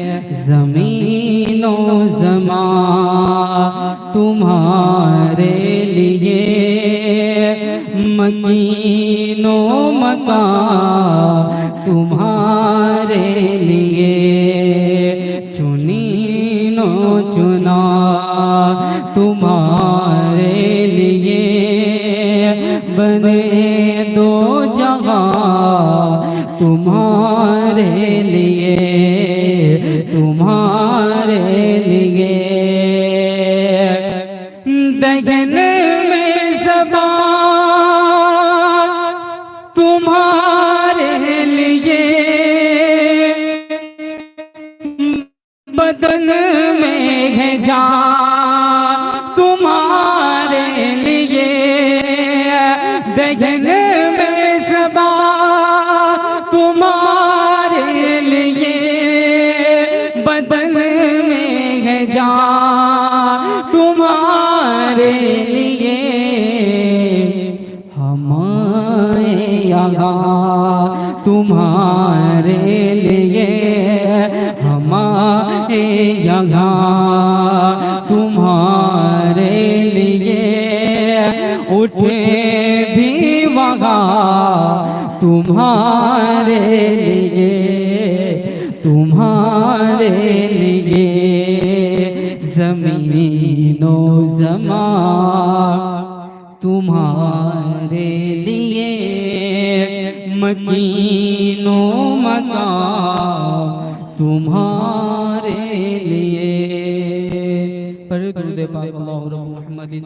ज़मीनो ज़मा तुम्हारे लिए, मकीनो मकान तुम्हारे लिए, चुनीनो चुना तुम्हारे लिए, बने दो जगह तुम्हारे लिए, तुम्हारे लिए। दहन में ज़बान तुम्हारे लिए, बदन में है जान तुम्हारे लिए। दहन में ज़बान तुम्हारे लिए, बदन में है जान तुम्हारे लिए। हमारे यहाँ तुम्हारे लिए, हमारे यहाँ तुम्हारे लिए, उठे भी वहाँ तुम्हारे लिए, तुम्हारे लिए। ज़मीनो ज़मा तुम्हारे लिए, मकीनो मकान तुम्हारे लिए। पर दुरूद पाक अल्लाहु मुहम्मदिन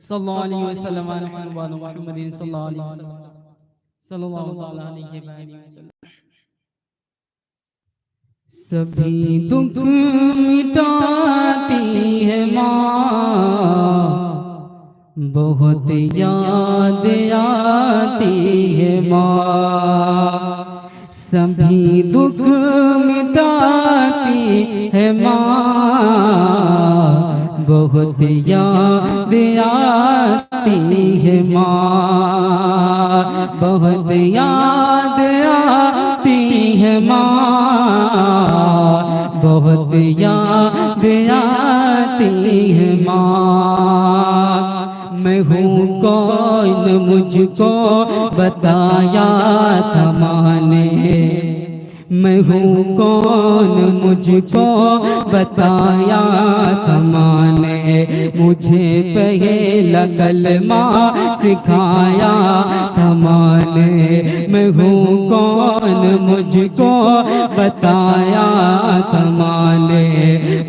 सल्लल्लाहु अलैहि वसल्लम मुहम्मदिन सल्लल्लाहु अलैहि वसल्लम। सभी दुख मिटाती है माँ, बहुत याद आती है माँ। सभी दुख मिटाती है माँ, बहुत याद आती है माँ, बहुत याद आती है माँ, बहुत याद आती है माँ। मैं हूँ कौन मुझको बताया था माँ ने, मैं हूँ कौन मुझको बताया था माँ ने, मुझे पहला कलमा सिखाया था माँ ने। मैं हूँ कौन मुझको बताया था माँ ने,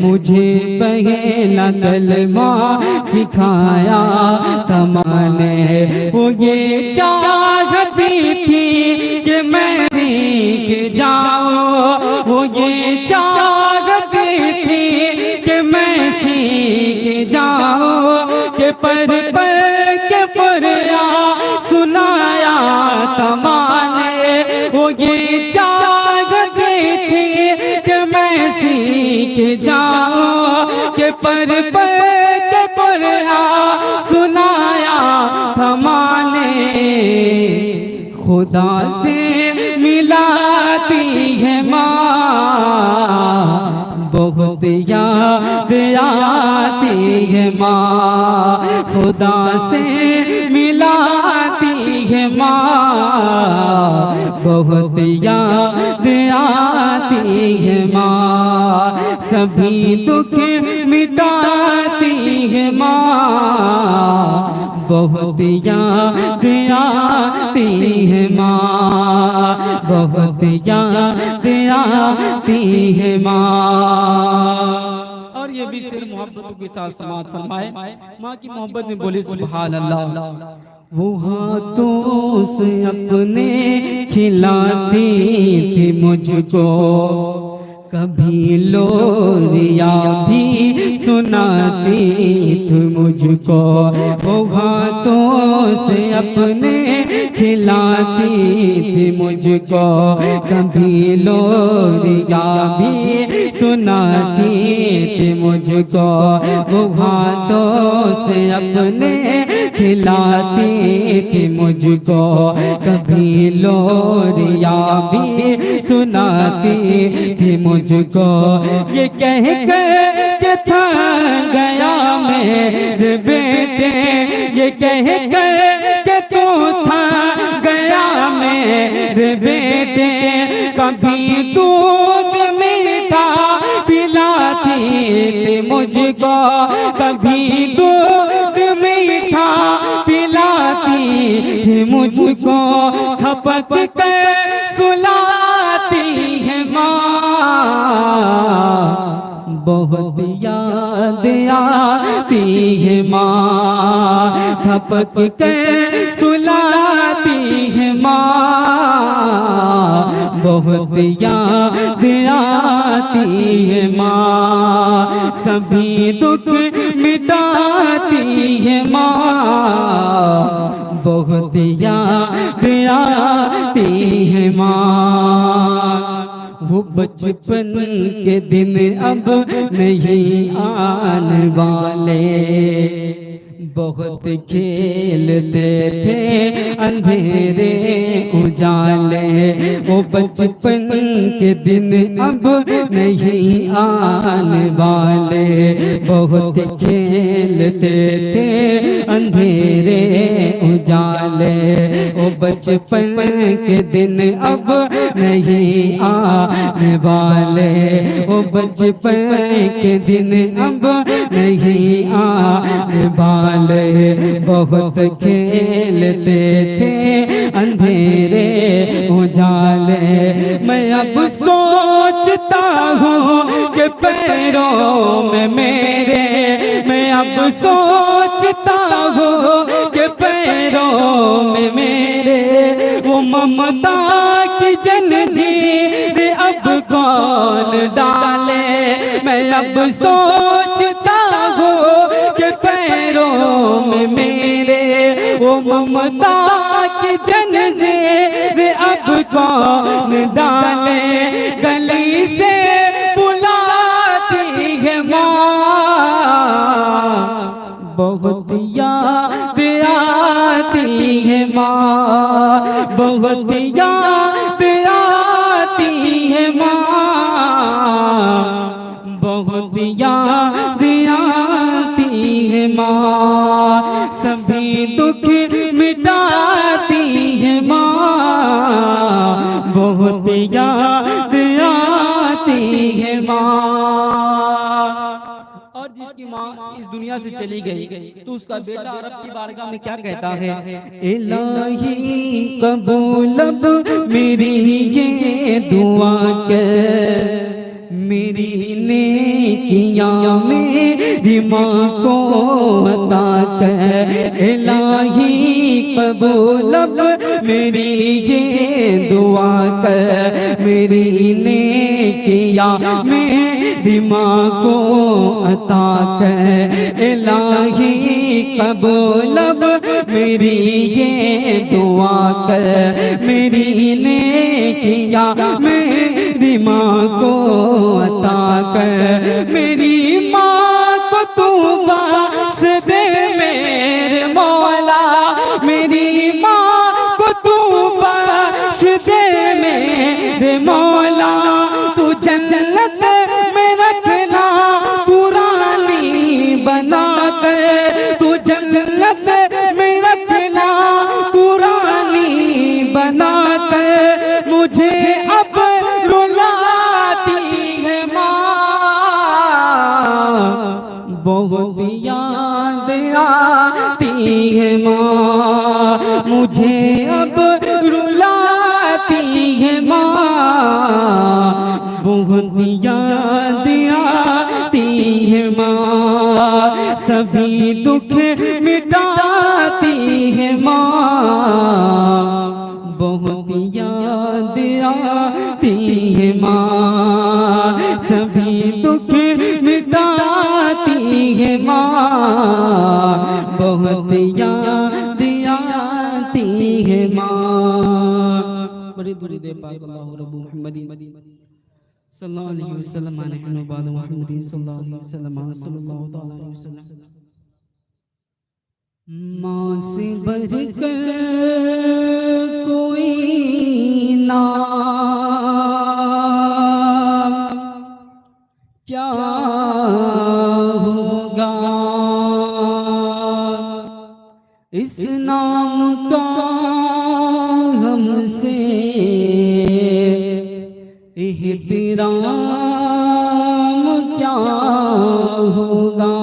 मुझे पहला कलमा सिखाया था माँ ने। वो ये चाहती थी कि मैं सीख जाऊं, वो ये चाहती थी कि मैं सीख जाऊं, कि पर के पुरिया सुनाया था माँ ने। वो ये चाहती थी कि मैं सीख जाऊं, कि पर के पुरिया सुनाया था माँ ने। खुदा से मिलाती है माँ, बहुत याद आती है माँ। खुदा से मिलाती है माँ, बहुत याद आती है माँ। सभी दुख मिटाती है माँ, बहुत याद आती है माँ, बहुत याद आती है माँ। और ये भी सिर्फ मोहब्बतों के साथ समाज फरमाए, माँ की मोहब्बत में बोले सुभान अल्लाह। वो हाथों से अपने खिलाती थी मुझको, कभी लोरिया भी सुनाती थी मुझको। वो हाथों से अपने खिलाती थी मुझको, कभी लोरिया भी सुनाती थी मुझको, वो हाथों से अपने खिलाती थी मुझको, कभी लोरिया भी सुनाती थी मुझको। ये कह के था गया मेरे बेटे, ये कह के तू था गया मेरे बेटे, कभी दूध मीठा पिलाती थी मुझको, कभी दूध मीठा पिलाती थी मुझको, थपक कर सुलाती है माँ, बहुत याद आती है माँ, थपक कर सुलाती है माँ, बहुत याद आती है माँ, सभी दुख मिटाती है माँ, बहुत याद आती है माँ। वो बचपन के दिन अब नहीं आने वाले, बहुत खेलते थे अंधेरे उजाले, वो बचपन के दिन अब नहीं आने वाले, बहुत खेलते थे अंधेरे उजाले, वो बचपन के दिन अब नहीं आने वाले, वो बचपन के दिन अब नहीं आने वाले, बहुत खेलते थे अंधेरे उजाले। मैं अब सोचता हूँ कि पैरों में मेरे, मैं अब सोचता हूँ कि पैरों में मेरे, वो ममता की जंजीर अब कौन डाले। मैं अब सोचता हूँ कि पैरों में मेरे, वो ममता की जंजीर अब कौन डाले। गली से बुलाती है माँ, बहुत याद आती है माँ, बहुत याद आती है माँ, बहुत याद आती है माँ, सभी दुख मिटाती है माँ, बहुत याद आती है माँ। और जिसकी माँ इस दुनिया से चली गई तो उसका बेटा रब की बारगाह में क्या कहता है, इलाही कबूल अब मेरी ये दुआ कर, मेरी नेकियां मेरी माँ को अता कर। इलाही कबूल अब मेरी ये दुआ कर, मेरी नेकियां मेरी माँ को अता कर। इलाही कबूल अब मेरी ये दुआ कर, मेरी नेकियां मेरी माँ को अता कर। मेरी माँ को तू बख्श दे मेरे मौला, मेरी माँ को तू बख्श दे मेरे मौला। तू जन्नत में रखना तू रानी बना कर, तू जन्नत में रखना तू रानी बना कर। मुझे अब रुलाती है माँ, बहुत याद आती है माँ, मुझे अब रुलाती है माँ, बहुत याद आती है माँ, सभी दुख मिटाती है माँ, बहुत याद आती है माँ, सभी दुख मिटाती है माँ, बहुत याद आती है माँ। बड़ी दूरी दे पाक अल्लाह रब्बुल मुहम्मदी सल्लल्लाहु अलैहि वसल्लम नहनु बाद मुहम्मदिन सल्लल्लाहु अलैहि वसल्लम सल्लल्लाहु ताला अलैहि वसल्लम। माँ से बढ़कर कोई ना क्या होगा, इस नाम का हमसे एहतराम क्या होगा।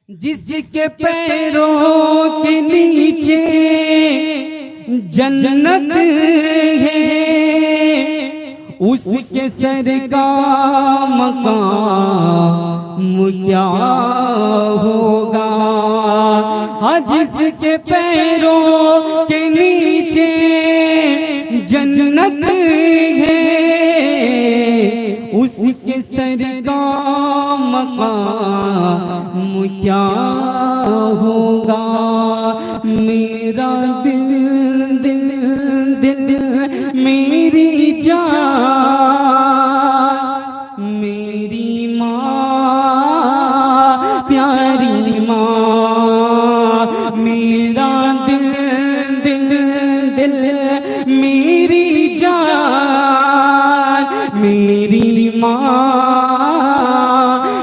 जिसके पैरों के नीचे जन्नत है, उसके सर का मकाम क्या होगा। हाँ, जिसके पैरों के नीचे जन्नत है, उसके सर का मकाम क्या होगा। मेरा दिल दिल दिल मेरी जान, मेरी माँ प्यारी माँ। मेरा दिल दिल दिल मेरी जान, मेरी माँ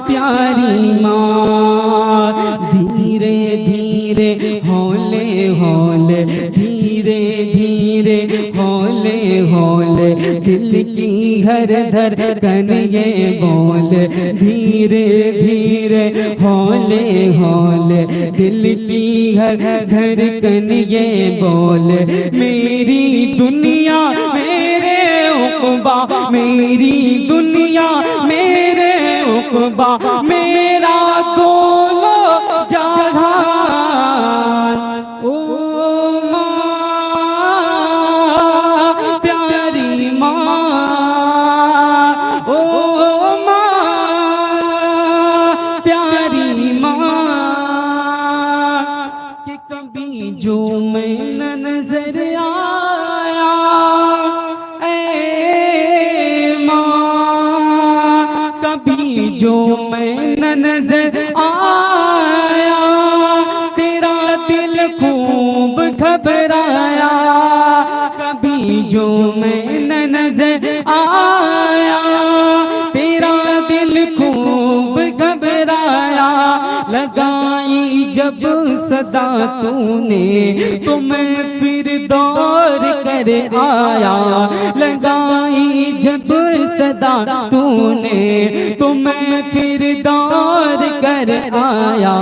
प्यारी माँ। धीरे धीरे हौले हौले, धीरे धीरे हौले हौले, दिल की हर धड़कन ये बोल। धीरे धीरे हौले हौले, दिल की हर धड़कन ये बोल। मेरी दुनिया मेरे उक़बा, मेरी दुनिया मेरे उक़बा, मेरा दोनों जहान। ओ माँ प्यारी माँ, ओ माँ प्यारी माँ। कि कभी जो मैं न नजर आया ऐ माँ, कभी जो मैं न नजर आया, तेरा दिल खूब घबराया। कभी जो मैं न नजर आया, तेरा दिल खूब घबराया। लगाई जब सदा तूने, तो मैं फिर दौड़ कर आया। लगाई जब सदा तूने, तो मैं फिर दौड़ कर आया।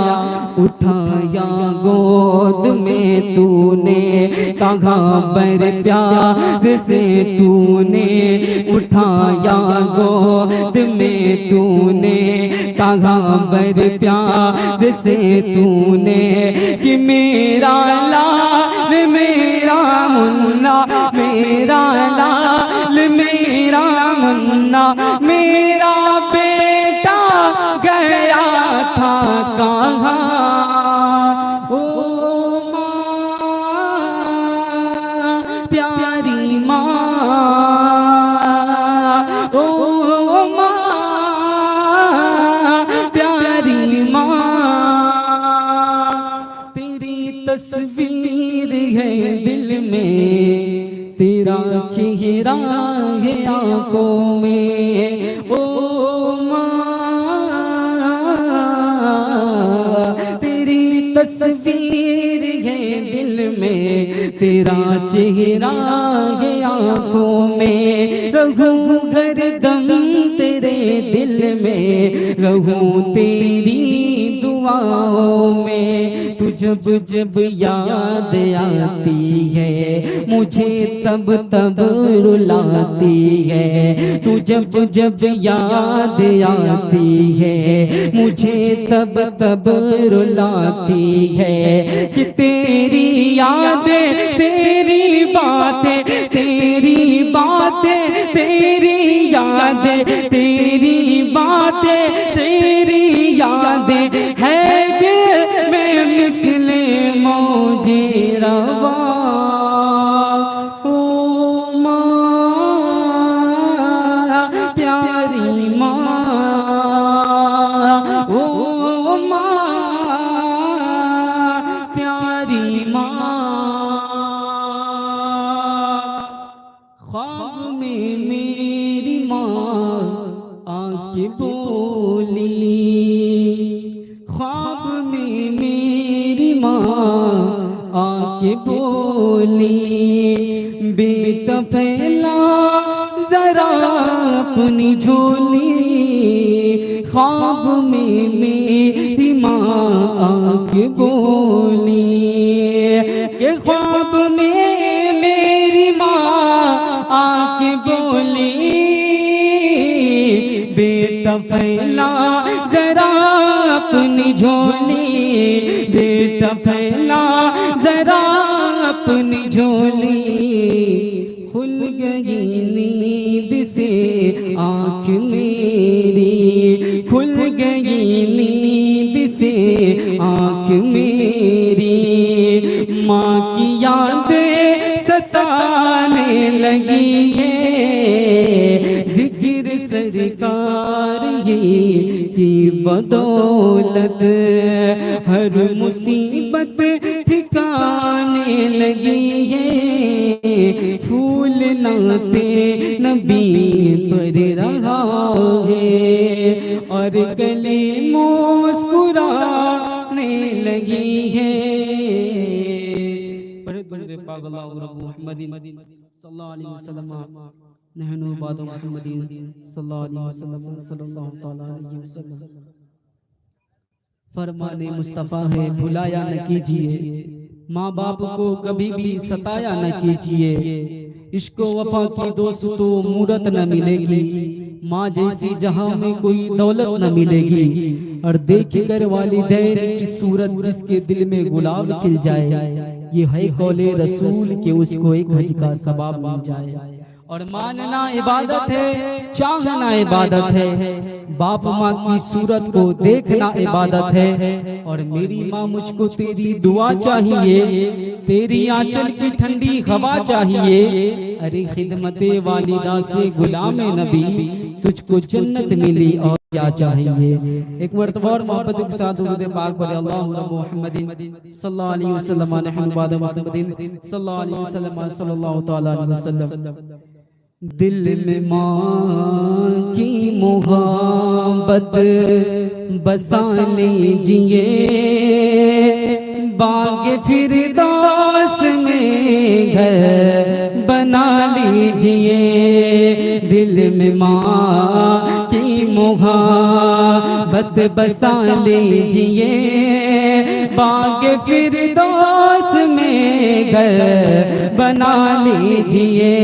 उठाया गोद में तूने, कहाँ पर प्यार से तूने। उठाया गोद में तूने, कहाँ पर प्यार से तूने। कि मेरा लाल मेरा मुन्ना, मेरा लाल मेरा मुन्ना, मेरा बेटा गया था कहाँ। ओ माँ प्यारी माँ, ओ माँ प्यारी माँ। तेरी तस्वीर है दिल में, तेरा चेहरा है आँखों में। ओ माँ तेरी तस्वीर है दिल में, तेरा चेहरा है आँखों में। रहूं हरदम तेरे दिल में, रहूं तेरी दुआओं में। तू जब जब याद आती है, मुझे तब तब रुलाती है। तू जब जब याद आती है, मुझे तब तब रुलाती है। कि तेरी यादें तेरी बातें, तेरी बातें तेरी यादें, तेरी बातें तेरी यादें है दिल में मिसले मौजे रवा। ओ माँ प्यारी माँ, ओ माँ प्यारी माँ। ख्वाब में मेरी माँ आके बोली, ख्वाब में मेरी माँ आके बोली, बेटा फैला जरा अपनी झोली। ख्वाब में मेरी माँ आके बोली, ये ख्वाब में मेरी माँ आके बोली, बेटा फैला जरा अपनी झोली, बेटा फैला जरा अपनी झोली। खुल गई नींद से आँख मेरी, खुल गई नींद से आँख मेरी, माँ की यादें सताने लगी है, जिक्र सरकार की बदौलत हर मुसीबत ठिकाने लगी है, फूल नाते नबी पर रहा है और गले मुस्कुराने लगी है। सल्लल्लाहु अलैहि वसल्लम नहनु बाद मुहम्मदीन सल्लल्लाहु अलैहि वसल्लम। फरमाने मुस्तफ़ा है भुलाया न कीजिए, माँ बाप को कभी भी सताया न कीजिए, इश्को वफा की दोस्तों मूरत न मिलेगी, माँ जैसी जहां में कोई दौलत न मिलेगी, और देख कर वालिदैन की सूरत जिसके दिल में गुलाब खिल जाए, ये है कौले रसूल के उसको एक हज का सवाब मिल जाए। और मानना इबादत है, चाहना इबादत है, बाप माँ की सूरत को देखना इबादत है। और मेरी माँ मुझको तेरी दुआ चाहिए, तेरी आंचल की ठंडी हवा चाहिए, अरे खिदमते वालिदा से गुलामे नबी तुझको जन्नत मिली और क्या चाहिए। एक मर्तबा और मोहब्बत के साथ दुरूद पाक पढ़े, अल्लाहुम्मा मुहम्मदिन सल्लल्लाहु अलैहि वसल्लम नहनु बाद मुहम्मदिन सल्लल्लाहु अलैहि वसल्लम सल्लल्लाहु तआला अलैहि वसल्लम। दिल में माँ की मोहब्बत बसा लीजिए, बाग़ फिरदौस में घर बना लीजिए, दिल में माँ की मोहब्बत बसा लीजिए, बाग़ फिरदौस में घर बना लीजिए,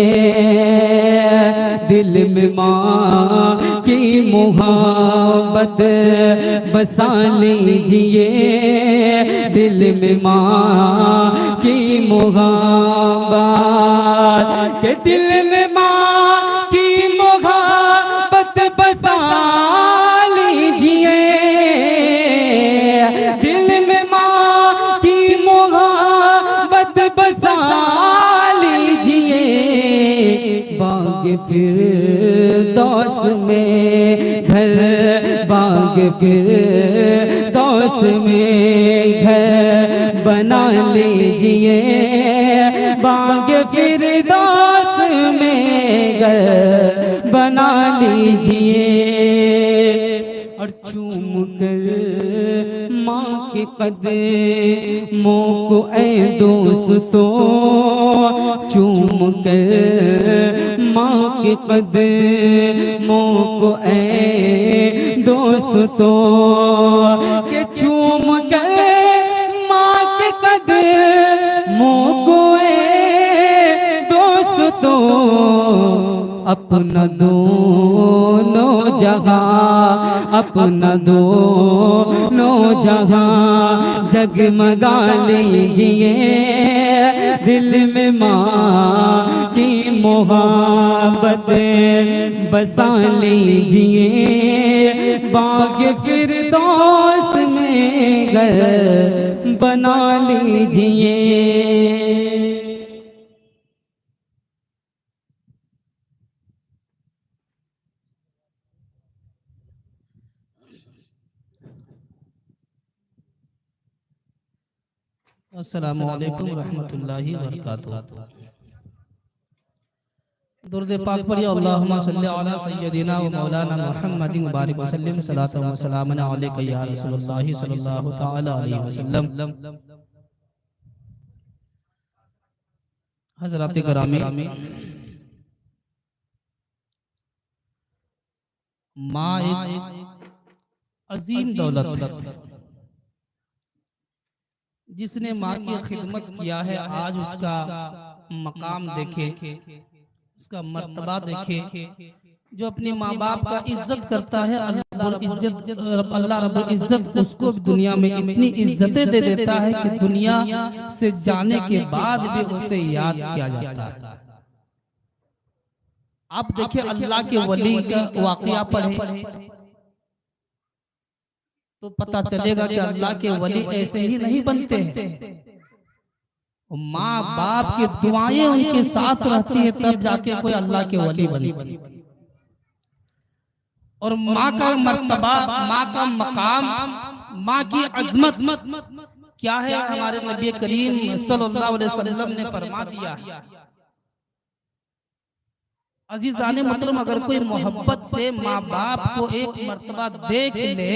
दिल में माँ की मोहब्बत बसा लीजिए, दिल में माँ की मोहब्बत के दिल में माँ की मोहब्बत बसा लीजिए, दिल में माँ की मोहब्बत बसा लीजिए, बाग़ फिरदौस में घर, बाग़ फिरदौस में घर बना लीजिए, बाग़ फिरदौस में घर बना लीजिए। और चूम कर माँ के कदमों को ऐ दोस्तों, चूम कर माँ के कदमों को ऐ दोस्तों, के चूम कर माँ के कदमों को ऐ दोस्तों, अपना दोनों जहां, अपना दोनों जहां जगमगा लीजिए, दिल में माँ की मोहब्बत बसा लीजिए, बाग़ फिरदौस में घर बना लीजिए। अस्सलामु अलैकुम रहमतुल्लाहि व बरकातुहू। दुरूद पाक पढ़िए। अल्लाहुम्मा सल्ली अला सय्यदिना व मौलाना मुहम्मदिन व बारिक वसल्लम सलातु व सलामन अलैका या रसूलुल्लाह सल्लल्लाहु तआला अलैहि वसल्लम। हज़रात गिरामी, माँ एक अजीम दौलत है। जिसने माँ की खिदमत किया है आज उसका मकाम देखे, उसका मर्तबा देखे। जो अपने माँ बाप का इज्जत करता है अल्लाह रब्बुल इज्जत उसको दुनिया में इतनी इज्जतें दे देता है कि दुनिया से जाने के बाद भी उसे याद किया जाता है। आप देखिए अल्लाह के वली का वाकया पढ़े तो पता चलेगा कि अल्लाह के वली ऐसे ही नहीं बनते हैं। माँ बाप की दुआएं उनके साथ रहती है तब जाके कोई अल्लाह के वली बनता है। और माँ का मर्तबा, माँ का मकाम, माँ की अजमत क्या है हमारे नबी करीम सल्लल्लाहु अलैहि वसल्लम ने फरमा दिया है। अजीज़ाने मोहतरम, अगर कोई मोहब्बत से माँ बाप को एक मर्तबा देख ले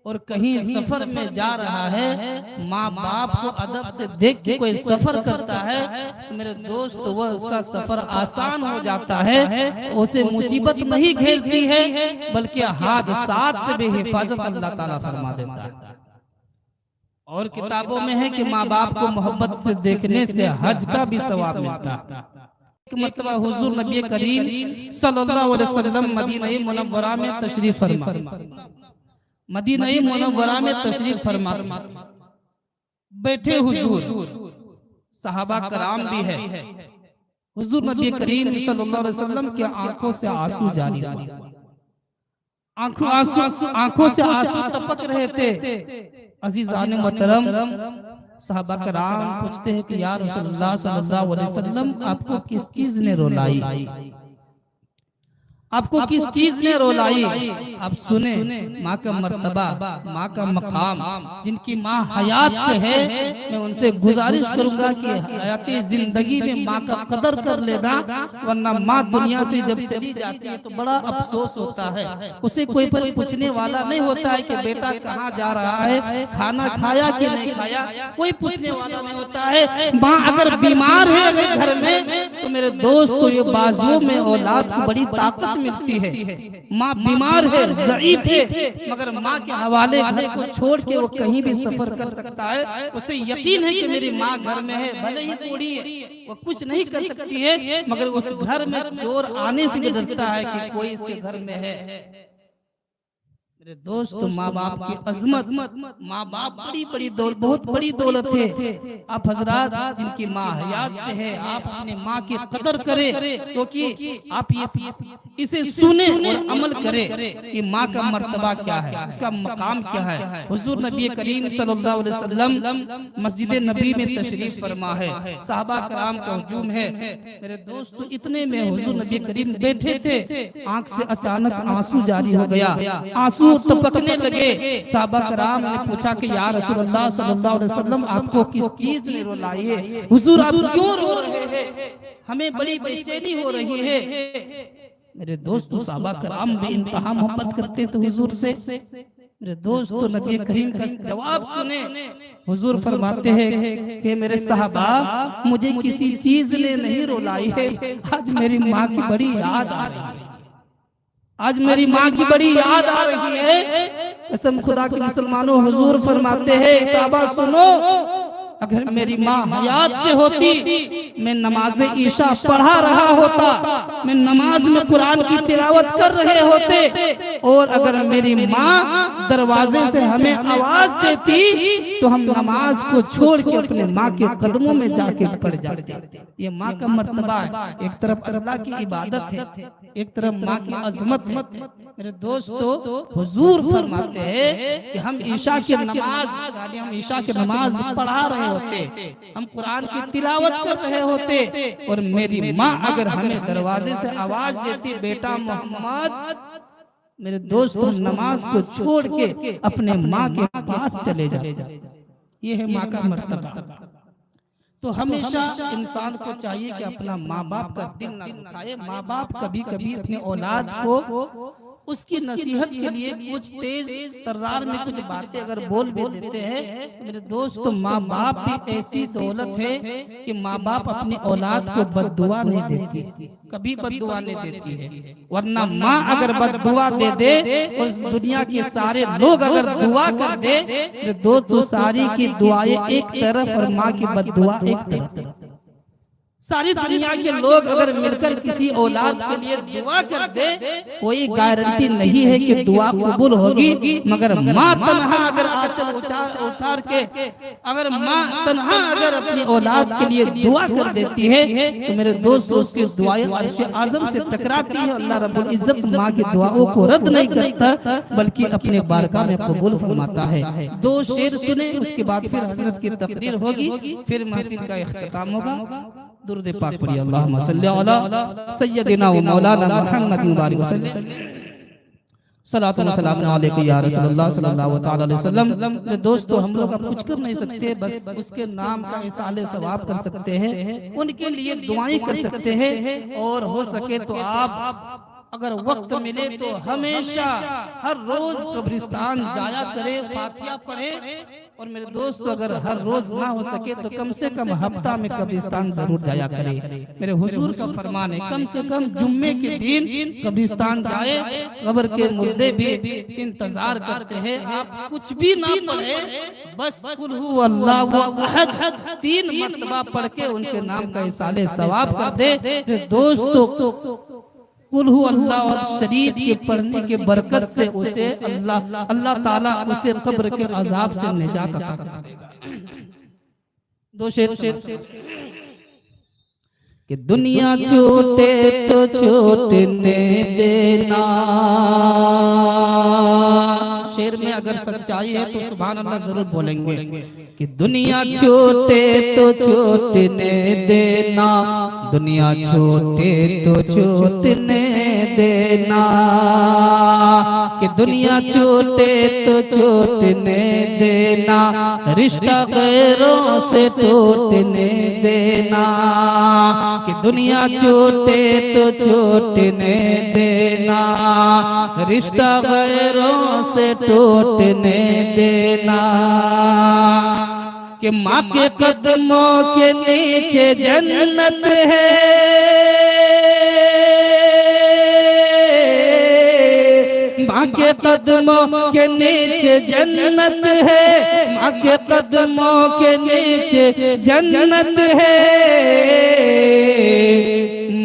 और कहीं सफर में जा रहा है, माँ बाप को अदब से देख के कोई सफर करता है, मेरे दोस्त वह उसका सफर आसान हो जाता है। उसे मुसीबत नहीं घेरती है बल्कि हादसात से भी हिफाजत अल्लाह ताला फरमा देता है। और किताबों में है कि माँ बाप को मोहब्बत से देखने से हज का भी सवाब मिलता है। मरतबा हुजूर नबी करीम सल्लल्लाहु अलैहि वसल्लम मदीना मुनव्वरा में तशरीफ फरमा, मदीना मुनव्वरा में तशरीफ फरमा बैठे हुजूर, सहाबा कराम भी है। हुजूर नबी करीम सल्लल्लाहु अलैहि वसल्लम के आंखों से आंसू जारी हुए, आंखों से आंसू टपक रहे थे। अजीज़ाने मोहतरम, सहाबा कराम पूछते हैं कि या रसूलुल्लाह सल्लल्लाहु अलैहि वसल्लम आपको किस चीज ने रुलाई, आपको किस चीज ने रुलाई? आप सुने, माँ का मर्तबा, माँ का मकाम, जिनकी माँ हयात से है, मैं उनसे गुजारिश करूंगा कि हयाती जिंदगी में माँ का कदर कर लेना, वरना माँ दुनिया से जब चली जाती है तो बड़ा अफसोस होता है। उसे कोई पर पूछने वाला नहीं होता है कि बेटा कहाँ जा रहा है, खाना खाया कि नहीं खाया, कोई पूछने वाला नहीं होता है। माँ अगर बीमार है अगर घर में तो मेरे दोस्त तो ये बाजुओं में औलाद को बड़ी ताकत मिलती है। माँ बीमार है, ज़ईफ है, मगर माँ के हवाले घर को छोड़ के वो कहीं भी सफर कर सकता है। उसे यकीन है कि मेरी माँ घर में है, भले ही बूढ़ी है, वो कुछ नहीं कर सकती है, मगर उस घर में चोर आने से डरता है कि कोई इसके घर में है। मेरे दोस्त, माँ बाप की अजमत, माँ बाप बड़ी बड़ी दौलत, बहुत बड़ी दौलत है। आप हजरात जिनकी माँ हयात से है, आप अपने माँ की कदर करें, क्योंकि आप इसे सुने और अमल करें कि माँ का मर्तबा क्या है, उसका मकाम क्या है। हुजूर नबी करीम सल्लल्लाहु अलैहि वसल्लम मस्जिद नबी में तशरीफ फरमा है, सहाबा कराम का हुजूम है। मेरे दोस्त, इतने में हुजूर नबी करीम बैठे थे, आंख से अचानक आंसू जारी हो गया, आंसू टपकने लगे। सहाबा कराम ने पूछा कि या रसूलुल्लाह सल्लल्लाहु अलैहि वसल्लम आपको किस चीज ने रुलाई है? हुजूर आप क्यों रो रहे हैं? हमें बड़ी बेचैनी हो रही है। मेरे दोस्तों, सहाबा कराम बेइंतहा मोहब्बत करते थे हुजूर से। मेरे दोस्तों, नबी करीम का जवाब सुने। हुजूर फरमाते हैं कि मेरे सहाबा, मुझे किसी चीज ने नहीं रुलाई है, आज मेरी माँ की बड़ी याद आ रही है, आज मेरी माँ की बड़ी याद आ रही है। कसम खुदा के मुसलमानों, हुजूर फरमाते हैं सहाबा सुनो, अगर मेरी माँ हयात से होती मैं नमाज ईशा पढ़ा रहा होता, मैं नमाज में कुरान की तिलावत कर रहे होते, और अगर मेरी माँ दरवाजे से हमें आवाज देती तो हम नमाज को छोड़ के अपने माँ के कदमों में जाके पड़ जाते। ये माँ का मर्तबा है। एक तरफ अल्लाह की इबादत है, एक तरफ माँ की अजमत है। मेरे दोस्तों, हुजूर फरमाते हैं कि हम ईशा की नमाज, यानी हम ईशा की नमाज पढ़ा रहे होते, हम कुरान की तिलावत कर रहे होते, और मेरी माँ अगर हमें दरवाजे से आवाज देती बेटा मोहम्मद, मेरे दोस्तों नमाज को छोड़ के अपने माँ के पास चले जाते। ये है माँ का मर्तबा। तो हमेशा इंसान को चाहिए कि अपना माँ बाप का दिल ना दुखाए। माँ बाप कभी कभी अपने औलाद को उसकी नसीहत के लिए कुछ तेज तर्रार में कुछ बातें अगर बोल भी देते हैं, तो मेरे दोस्त, माँ बाप भी ऐसी दौलत है कि माँ बाप अपनी औलाद को बद्दुआ नहीं देती, कभी बद्दुआ नहीं देती है। वरना माँ अगर बद्दुआ दे दे और इस दुनिया के सारे लोग अगर दुआ कर दे, मेरे दोस्त, तो सारी की दुआएं एक तरफ और माँ की बद्दुआ एक तरफ। सारी दुनिया के लोग अगर मिलकर किसी औलाद के लिए दुआ कर दे, कोई गारंटी नहीं है कि दुआ कबूल होगी। मगर माँ तन्हा अगर आंचल उतार के अगर माँ तन्हा अगर अपनी औलाद के लिए दुआ कर देती है, तो मेरे दोस्त, उसकी दुआएं अर्श आज़म से टकराती है। अल्लाह रब्बुल इज्जत माँ की दुआओं को रद्द नहीं करता, बल्कि अपने बारगाह में कबूल फरमाता है। दो शेर सुने, उसके बाद फिर हज़रत की तकरीर होगी, फिर महफिल का इख्तिताम होगा। दुरूद पाक पढ़िए, अल्लाहुम्मा सल्ली अला सय्यदिना व मौलाना मुहम्मद मुबारक वसल्लम। सलातु व सलाम अलैका या रसूलुल्लाह सल्लल्लाहु तआला अलैहि वसल्लम। दोस्तों, हम लोग अब कुछ कर नहीं सकते, बस उसके नाम का इसाले सवाब कर सकते हैं, उनके लिए दुआएं कर सकते हैं। और हो सके तो आप अगर वक्त मिले तो हमेशा हर रोज कब्रिस्तान जाया करे, फातिहा पढ़े। और मेरे दोस्तों, अगर हर रोज ना हो सके तो कम से कम हफ्ता में कब्रिस्तान जरूर जाया करे। मेरे हुजूर का फरमान है, कम से कम जुम्मे के दिन कब्रिस्तान जाए। कब्र के मुर्दे भी इंतजार करते हैं। आप कुछ भी ना पढ़े, बस कुल हु अल्लाहु अहद 3 मरतबा पढ़ के उनके नाम का इसाले सवाब कर दे। मेरे दोस्तों, कुल हु अल्लाह शरीफ के पढ़ने के बरकत से उसे अल्लाह ताला उसे कब्र के अजाब से निजात अता करेगा। दो शेर कि दुनिया छोटे तो छोटने देना। शेर में अगर सच्चाई है तो सुभान अल्लाह जरूर बोलेंगे कि दुनिया छोटे तो छोटने देना, दुनिया छोटे तो छोटने देना, कि दुनिया छोटे तो छोटने देना, रिश्ता गैरों से टूटने देना, कि दुनिया छोटे तो छोटने देना, रिश्ता गैरों से टूटने देना, कि माँ के कदमों के नीचे जन्नत है, माँ के कदमों के नीचे जन्नत है, माँ के कदमों के नीचे जन्नत है,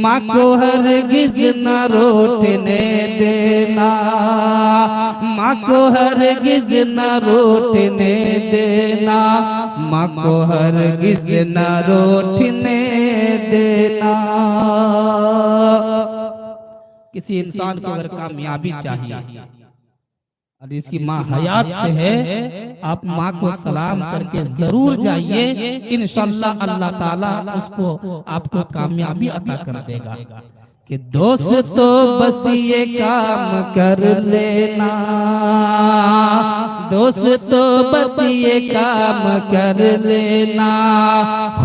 माँ को हरगिज़ न रूठने देना, माँ को हरगिज़ न रूठने देना, माँ को हरगिज़ न रूठने देना। किसी इंसान को अगर कामयाबी चाहिए और इसकी माँ हयात से है, आप माँ को सलाम करके जरूर जाइए, इंशाअल्लाह अल्लाह ताला उसको आपको कामयाबी अता कर देगा। कि दोस्तों बस ये काम कर लेना, दोस्तों बस ये काम कर लेना,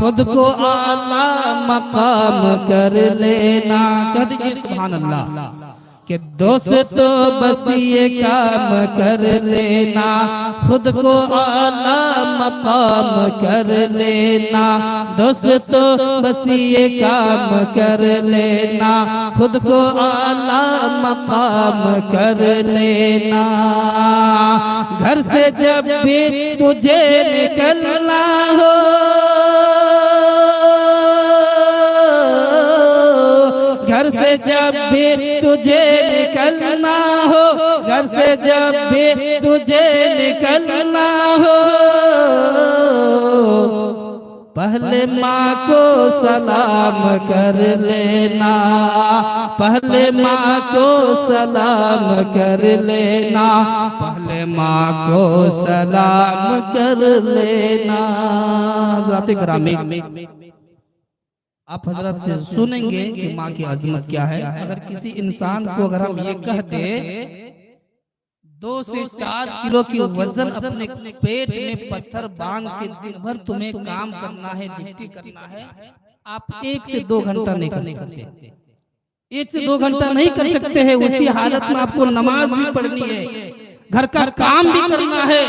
खुद को आला मकाम कर लेना। कह दीजिए सुभान अल्लाह। कि दोस्तों बस ये काम कर लेना, खुद को आला मकाम कर लेना, दोस्तों बस ये काम कर लेना, खुद को आला मकाम कर लेना। घर से जब भी तुझे निकलना हो, घर से जब भी तुझे निकलना हो, घर से जब भी तुझे निकलना हो, पहले माँ को सलाम कर लेना, पहले माँ को सलाम कर लेना, पहले माँ को सलाम कर लेना। ज़ाते ग्रामी आप हजरत से सुनेंगे कि माँ की अजमत क्या है। अगर किसी इंसान को अगर हम ये कह दे 2 से 4 किलो की वजन अपने पेट में पत्थर बांध के दिन भर तुम्हें काम करना है, ड्यूटी करना है, आप 1 से 2 घंटा नहीं कर सकते। 1 से 2 घंटा नहीं कर सकते हैं। उसी हालत में आपको नमाज भी पढ़नी है, घर का काम भी करना है,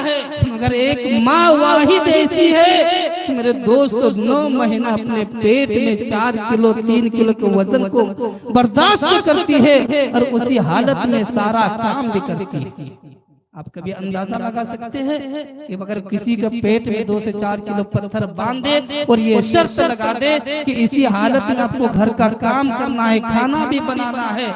मगर एक माँ वाहिद ऐसी है कि मेरे दोस्त 9 महीना अपने पेट में 4 किलो 3 किलो के वजन को बर्दाश्त करती है और उसी हालत में सारा काम भी करती है। आप कभी अंदाजा लगा सकते हैं कि अगर किसी के पेट में 2 से 4 किलो पत्थर बांध दे और ये शर्त लगा दे कि इसी हालत में आपको घर का काम करना है, खाना भी बनाना है,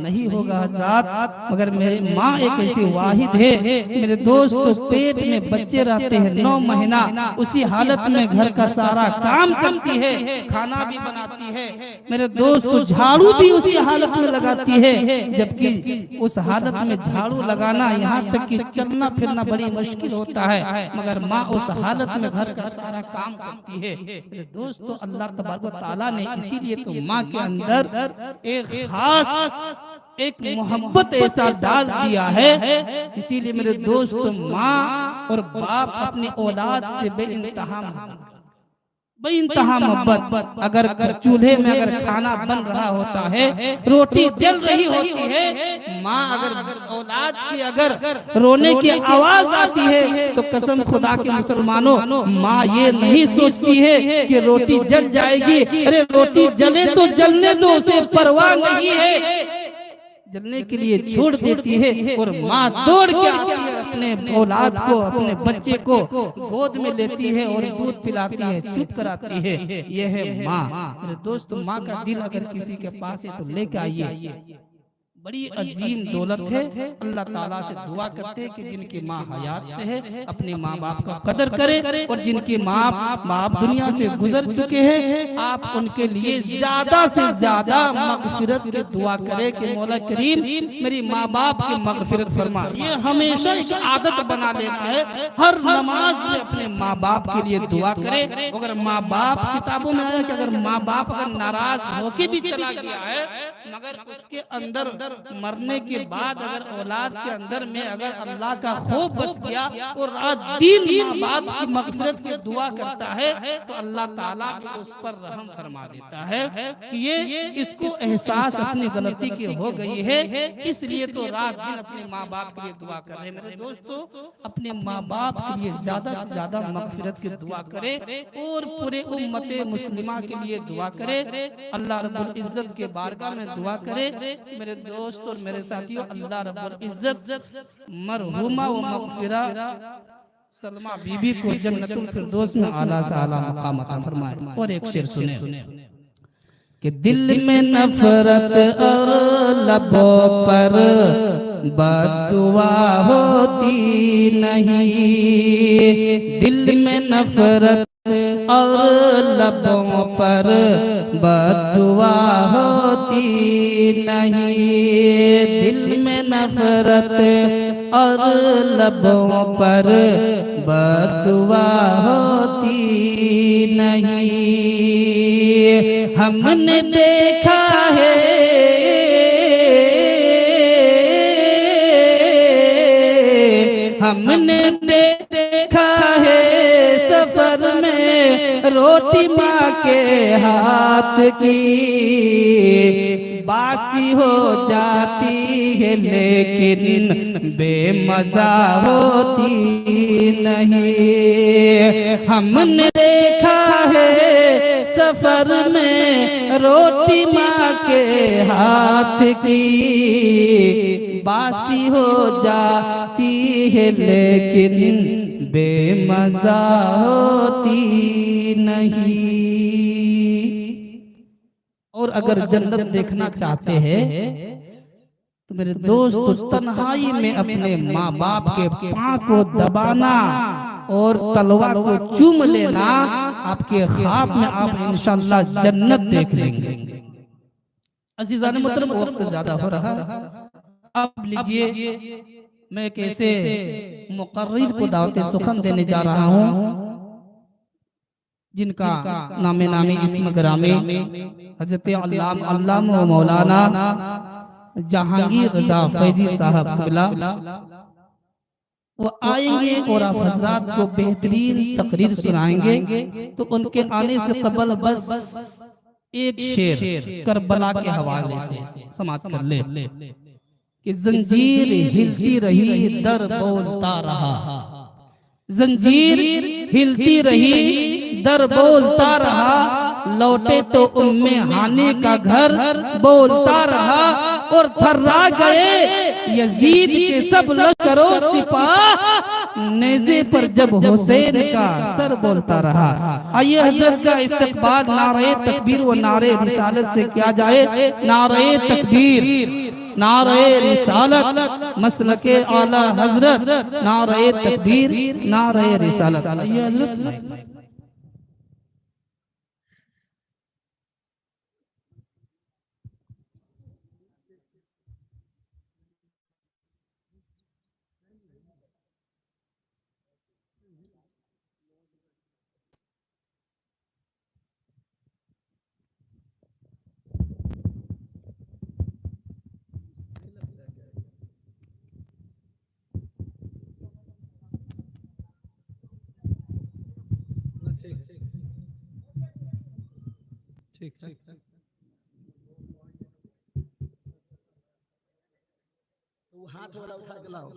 नहीं होगा हजरात। मगर मेरी माँ एक ऐसी वाहिद है, मेरे दोस्त पेट में बच्चे रहते हैं 9 महीना, उसी हालत में घर का सारा काम करती है, खाना भी बनाती है, मेरे दोस्त झाड़ू भी उसी हालत में लगाती है, जबकि उस हालत में झाड़ू लगाना यहाँ तक कि चलना फिरना बड़ी मुश्किल होता है, मगर माँ उस हालत में घर का सारा काम करती है। मेरे दोस्तों, अल्लाह तबारक व तआला ने इसीलिए तो माँ के अंदर एक खास एक मोहब्बत ऐसा डाल दिया है। इसीलिए मेरे दोस्तों, माँ और बाप अपनी औलाद से बेइंतहा मोहब्बत। अगर चूल्हे में अगर खाना बन रहा होता है, रोटी जल रही होती है, माँ अगर औलाद की अगर रोने की आवाज आती है तो कसम खुदा के मुसलमानों, माँ ये नहीं सोचती है कि रोटी जल जाएगी, अरे रोटी जले तो जलने दो, उसे परवाह नहीं है, जलने के लिए छोड़ देती है और माँ दौड़ के आती है, अपने औलाद को, अपने बच्चे को गोद में लेती है और दूध पिलाती है, चुप कराती है। यह है माँ। मेरे दोस्त, माँ का दिल अगर किसी के पास है तो लेके आइए, बड़ी अजीम दौलत है। अल्लाह ताला से दुआ करते हैं कि जिनकी माँ हयात से है अपने माँ बाप का कदर करें, और जिनके माँ बाप दुनिया से गुजर चुके हैं आप उनके लिए ज्यादा से ज्यादा मगफिरत की दुआ करें कि मौला करीम मेरी माँ बाप की मगफिरत फरमा। ये हमेशा एक आदत बना लेना है, हर नमाज में अपने माँ बाप के लिए दुआ करें। अगर माँ बाप, किताबों में आया कि अगर माँ बाप अगर नाराज होके भी चला गया है, मगर उसके अंदर मरने के बाद अगर औलाद के अंदर में अगर अल्लाह का खौफ बस गया और रात दिन माँ बाप की मगफिरत की दुआ करता है तो अल्लाह ताला उस पर रहम फरमा देता है कि ये इसको एहसास अपनी गलती की हो गई है, इसलिए तो रात दिन अपने माँ बाप के लिए दुआ कर रहे हैं। मेरे दोस्तों, अपने माँ बाप के लिए ज्यादा से ज्यादा मगफिरत की दुआ करे और पूरे उम्मत मुस्लिमा के लिए दुआ करे, अल्लाह रब्बुल इज्जत के बारगाह में दुआ करे। मेरे दोस्त और मेरे साथियों, अल्लाह रब्बुल इज्जत मरहुमा व मगफिरा सलमा बीबी को जन्नतुल फिरदौस में आला से आला मकाम अता फरमाए। और एक शेर सुने कि दिल में नफरत और लबों पर बददुआ होती नहीं, दिल में नफरत और लबों पर बददुआ होती नहीं, दिल में नफरत और लबों पर बददुआ होती नहीं। हमने देखा है हमने देखा है सफर में रोटी माँ के हाथ की, बासी हो जाती है लेकिन बेमजा होती नहीं। हमने देखा है सफर में रोटी माँ के हाथ की, बासी हो जाती है लेकिन बेमजा होती नहीं। और अगर जन्नत देखना चाहते हैं तो मेरे दोस्त, तन्हाई में अपने माँ बाप के पाँव को दबाना और तलवार को चूम लेना, आपके ख्वाब में आप इंशाअल्लाह जन्नत देख लेंगे। अज़ीज़ान मुहतरम, वक्त ज्यादा हो रहा है, अब लीजिए मैं कैसे मुकर्रिर को दावत सुखन देने जा रहा हूँ, जिनका नामे नामी इस्म ग्रामी हजरत अल्लामा मौलाना जहांगीर रजा फैजी साहब क़िबला वो आएंगे और आप हजरात को बेहतरीन तकरीर सुनाएंगे। तो उनके आने से कबल बस एक शेर करबला के हवाले से समाप्त कर ले कि जंजीर हिलती रही दर बोलता रहा, जंजीर हिलती रही दर बोलता रहा, लौटे तो उम्मे हाने का घर बोलता रहा, और थर्रा गए यजीद के सब लश्करो सिपाह, नेज़े पर जब हुसैन का सर बोलता रहा। आइए हजरत का इस्तकबाल नारे तकबीर व नारे रिसालत से किया जाए। नारे तकबीर, नारे रिसालत, मसलके आला हजरत, नारे तकबीर, नारे रिसालत। आइए हजरत। हाथ वाला उठा के लाओ।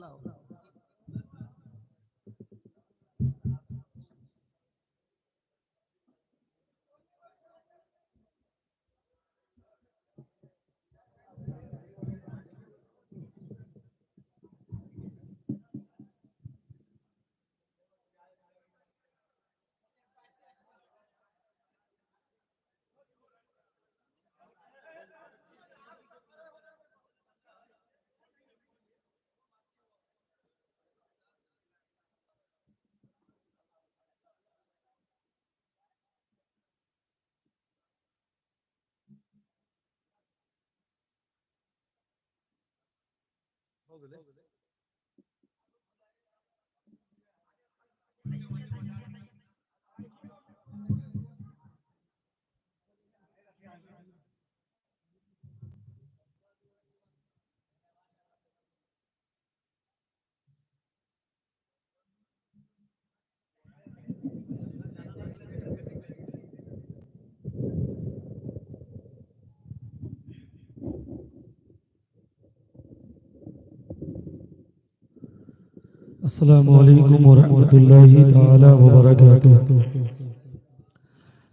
अस्सलामु अलैकुम वरहमतुल्लाहि ताला वबरकातुहू।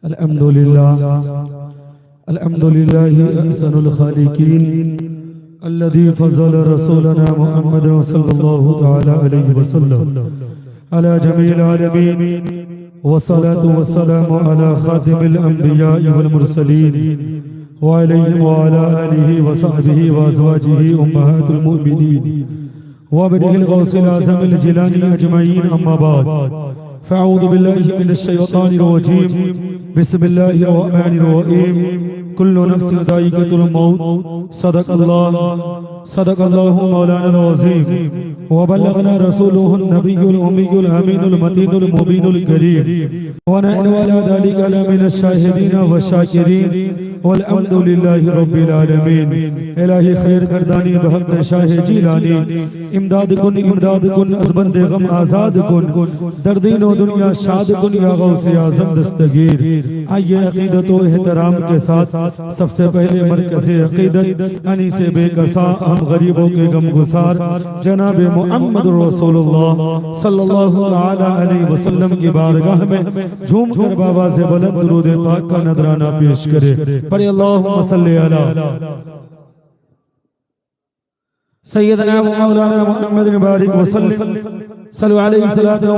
अल्हम्दुलिल्लाह अल्हम्दुलिल्लाहि अहसनुल खालिकीन अल्लज़ी फज़्ज़ल रसूलना मुहम्मद सल्लल्लाहु ताला अलैहि वसल्लम अला जमील आलमीन वस्सलातु वस्सलामु अला खातिमिल अंबिया वल मुरसलीन व अलैहि व अला आलिहि व सहबिहि व अज़वाजिहि उम्महातुल मुमिनीन वबनिल गौसिल आज़मिल जिलानी अजमईन अम्मा बाद फ़अऊज़ु बिल्लाहि मिनश शैतानिर रजीम बिस्मिल्लाहिर रहमानिर रहीम कुल्लु नफ्सिन ज़ाइक़तुल मौत सदक़ल्लाहु मौलाना अज़ीम व बल्लगना रसूलुहुन नबियुल उम्मियुल अमीनुल मतीनुल मुबीनुल करीम व नहनु अला ज़ालिका लमिनश शाहिदीन व शाकिरीन वल्हम्दुलिल्लाहि रब्बिल आलमीन। इलाही खैर गर्दानी बहक़ शाह जीलानी इमदाद कुन अज़बंद गम आज़ाद कुन दर्दीन व दुनिया शाद कुन या गौसे आज़म दस्तगीर। आइए अक़ीदत व एहतराम के साथ सबसे पहले मरकज़े अक़ीदत अनी से बेकसा हम गरीबों के गमगुसार जनाब मुहम्मद रसूलुल्लाह सल्लल्लाहु अलैहि वसल्लम की बारगाह में झूम कर बाबा से बुलंद दुरूद पाक का नजराना पेश करे। पढ़े अल्लाहुम्मा सल्ली अला सय्यदना व मौलाना मुहम्मद बारिक वसल्लम सल्लल्लाहु अलैहि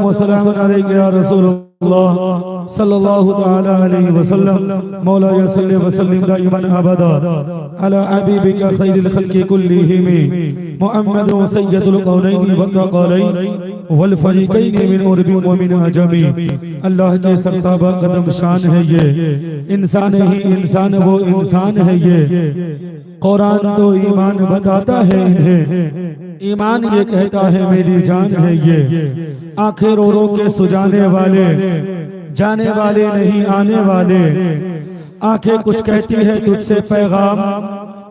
व सल्लम अलैका या रसूलल्लाह सल्लल्लाहु तआला अलैहि वसल्लम मौला या सल्ली व सल्लिम दाइमन अबदा अला हबीबिका खैरिल खल्क़ि कुल्लिहिम मुहम्मद सय्यदुल कौनैन व थक़लैन वल फरीक़ैन मिन उर्बी व मिन अजमी। अल्लाह के सरताबा कदम शान है ये, इंसान ही इंसान वो इंसान है ये। कुरान तो ईमान बताता है इन्हें, ईमान ये कहता है मेरी जान है ये। आंखें रो रो के सुजाने वाले, जाने वाले नहीं आने वाले। आंखें कुछ कहती है तुझसे पैगाम,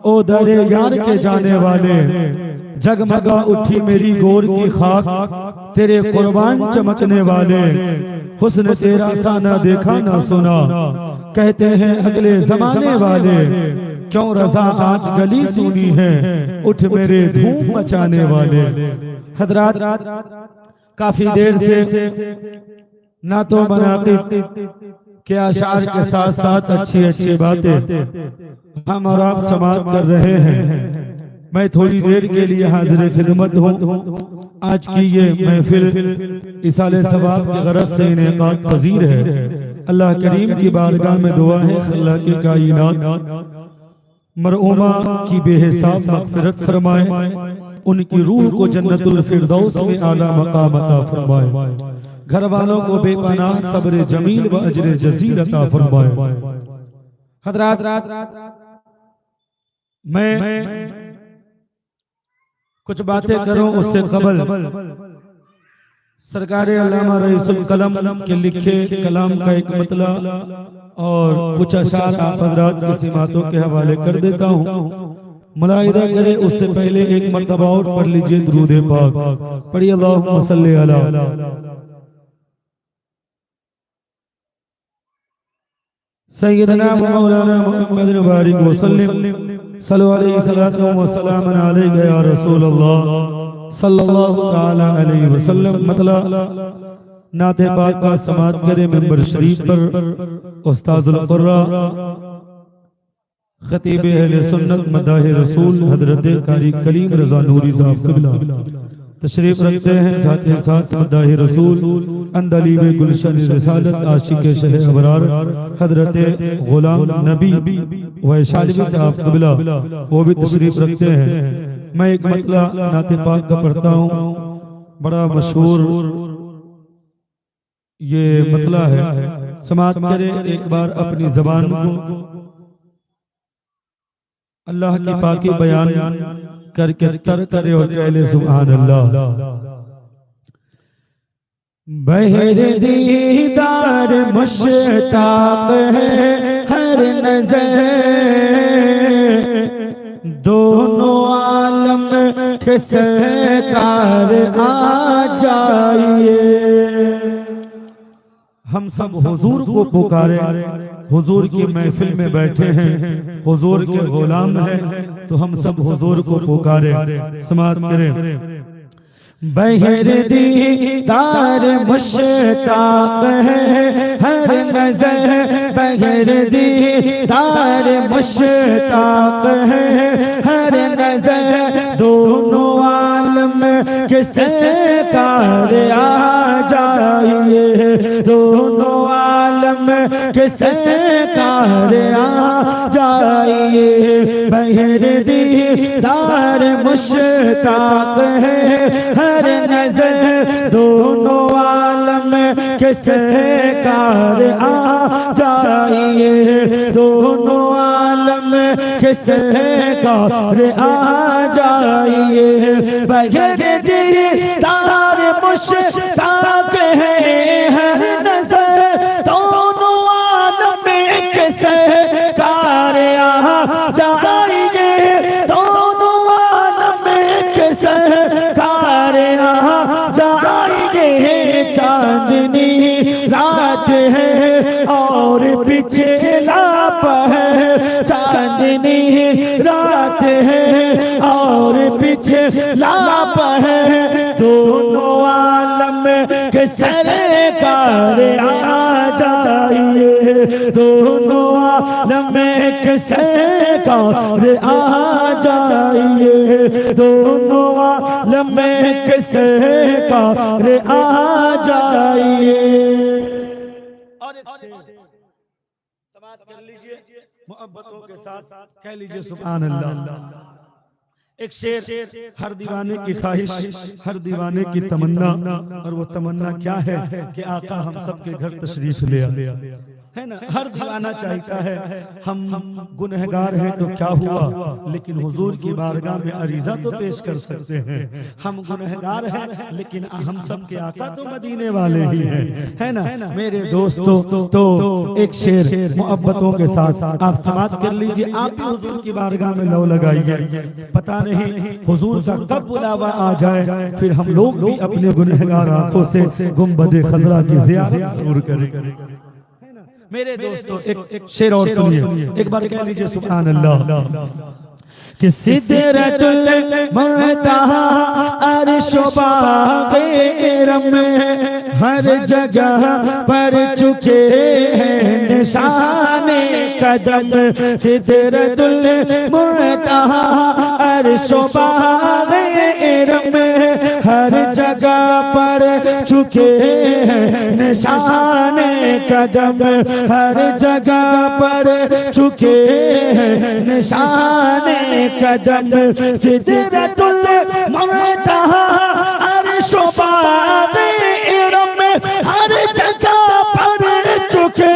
ओ दरे यार के जाने वाले। जगमगा उठी मेरी गोर की खाक, तेरे कुर्बान चमकने वाले, हुस्न तेरा सा ना देखा ना सुना, कहते हैं अगले जमाने वाले, क्यों रजा आज गली सुनी है, उठ मेरे धूम मचाने वाले। हजरात, काफी देर से ना तो मनाक़िब के अशार के साथ साथ अच्छी अच्छी बातें हम और आप समाप्त कर रहे हैं। मैं थोड़ी देर के लिए हाजिर खिदमत हूँ। आज की ये महफिल इसाले सवाब की गरज से इनेकात पजीर है। अल्लाह करीम की बारगाह में दुआ है, अल्लाह की कायनात मरऊमा की बेहिसाब मग़फ़िरत फरमाए, उनकी रूह को जन्नतुल फिरदौस में आला मकाम अता फरमाए, घर वालों को बेपनाह सब्र जमील व अजर जज़ील अता फरमाए। हज़रात, मैं कुछ बातें करूं उससे कबल सरकार अल्लामा रईसुल कलम के लिखे कलाम का एक मतला और कुछ अशार आप हज़रात की सिमातों के हवाले कर देता हूं। मुलाहिदा करे उससे पहले एक मर्तबा और पढ़ लीजिए दुरूद पाक। पढ़िए अल्लाहुम्मा सल्ली अला सय्यदना मौलाना मुहम्मद बारिक वसल्लम सल्लल्लाहु अलैहि या रसूल अल्लाह सल्लल्लाहु तआला अलैहि वसल्लम। मतलब नाते पाक का समाअत करे मिंबर शरीफ पर उस्ताजुल कुर्रा खतीब अहले सुन्नत मदाह रसूल हजरत कारी कलीम रजा नूरी साहब क़िबला तशरीफ रखते हैं। साथ ही साथ मदाह रसूल अंदलीब गुलशन रिसालत आशिक शह अबरार हजरत गुलाम नबी वैशाली साहब क़िबला वो भी तशरीफ रखते हैं। मैं एक मतला नाते पाक का पढ़ता हूँ, बड़ा मशहूर ये मतला है। समाअत करे एक बार अपनी ज़बान को अल्लाह की पाकी बयान करके तर करे और कहले सुभान अल्लाह। बहर दीदार मुश्ताक है हर नजर, दोनों आलम के सरकार आ जाइए। हम सब हुजूर को पुकारे, हुजूर की महफिल में बैठे हैं, हुजूर के गुलाम हैं, तो हम सब हुजूर को पुकारे। समाअत करें। बहर दीदार मुश्ताक है हर नजर, बहर दीदार मुश्ताक है हर नजर, दोनों आलम के सरकार आ जाइए, दोनों आलम के सरकार आ जाइए। बहर दीदार मुश्ताक है हर नजर, दोनों आलम के सरकार आ जाइए, दोनों आलम के सरकार आ जाइए। बहर दीदार मुश्ताक है हर नजर, दोनों आलम के सरकार आ जाइए, दोनों आलम के सरकार आ जाइए। चांदनी रात है और पीछे लाप है, चांदनी रात है और पीछे लाप है, दोनों आलम के सरकार आ जाइए, दोनों आलम के सरकार आ जाइए, दोनों आलम के सरकार आ जाइए। और एक समाअत कर लीजिए, मोहब्बतों के साथ कह लीजिए सुभान अल्लाह। एक शेर हर दीवाने की ख्वाहिश, हर दीवाने की तमन्ना, और वो तमन्ना क्या है कि आका हम सब के घर तशरीफ ले आए। है ना। हर दीवाना चाहता है हम गुनहगार हैं तो क्या हुआ, लेकिन हुजूर की बारगाह में अरीजा तो पेश कर सकते हैं। हम गुनहगार हैं लेकिन हम सब के आका तो मदीने वाले ही हैं, है ना। मेरे दोस्तों तो एक शेर मोहब्बतों के साथ आप समाप्त कर लीजिए। आप भी हुजूर की बारगाह में लौ लगाइए, पता नहीं हुजूर का कब बुलावा आ जाए, फिर हम लोग भी अपने गुनहगार आंखों से गुंबद खजरा की ज़ियारत जरूर करें। मेरे दोस्तों एक शेर और सुनिए, एक बार कह लीजिए सुभान अल्लाह। कि सिदरतुल मुंतहा अर्श बाग़ में हर जगह पर चुके हैं निशाने कदम। सिदरतुल मुंतहा अर्श बाग़ में हर जगह पर चुके हैं निशाने कदम। हर जगह पर चुके हैं निशाने कदम। सिदरतुल मुंतहा अर्श बाग़ में हर जगह पर चुके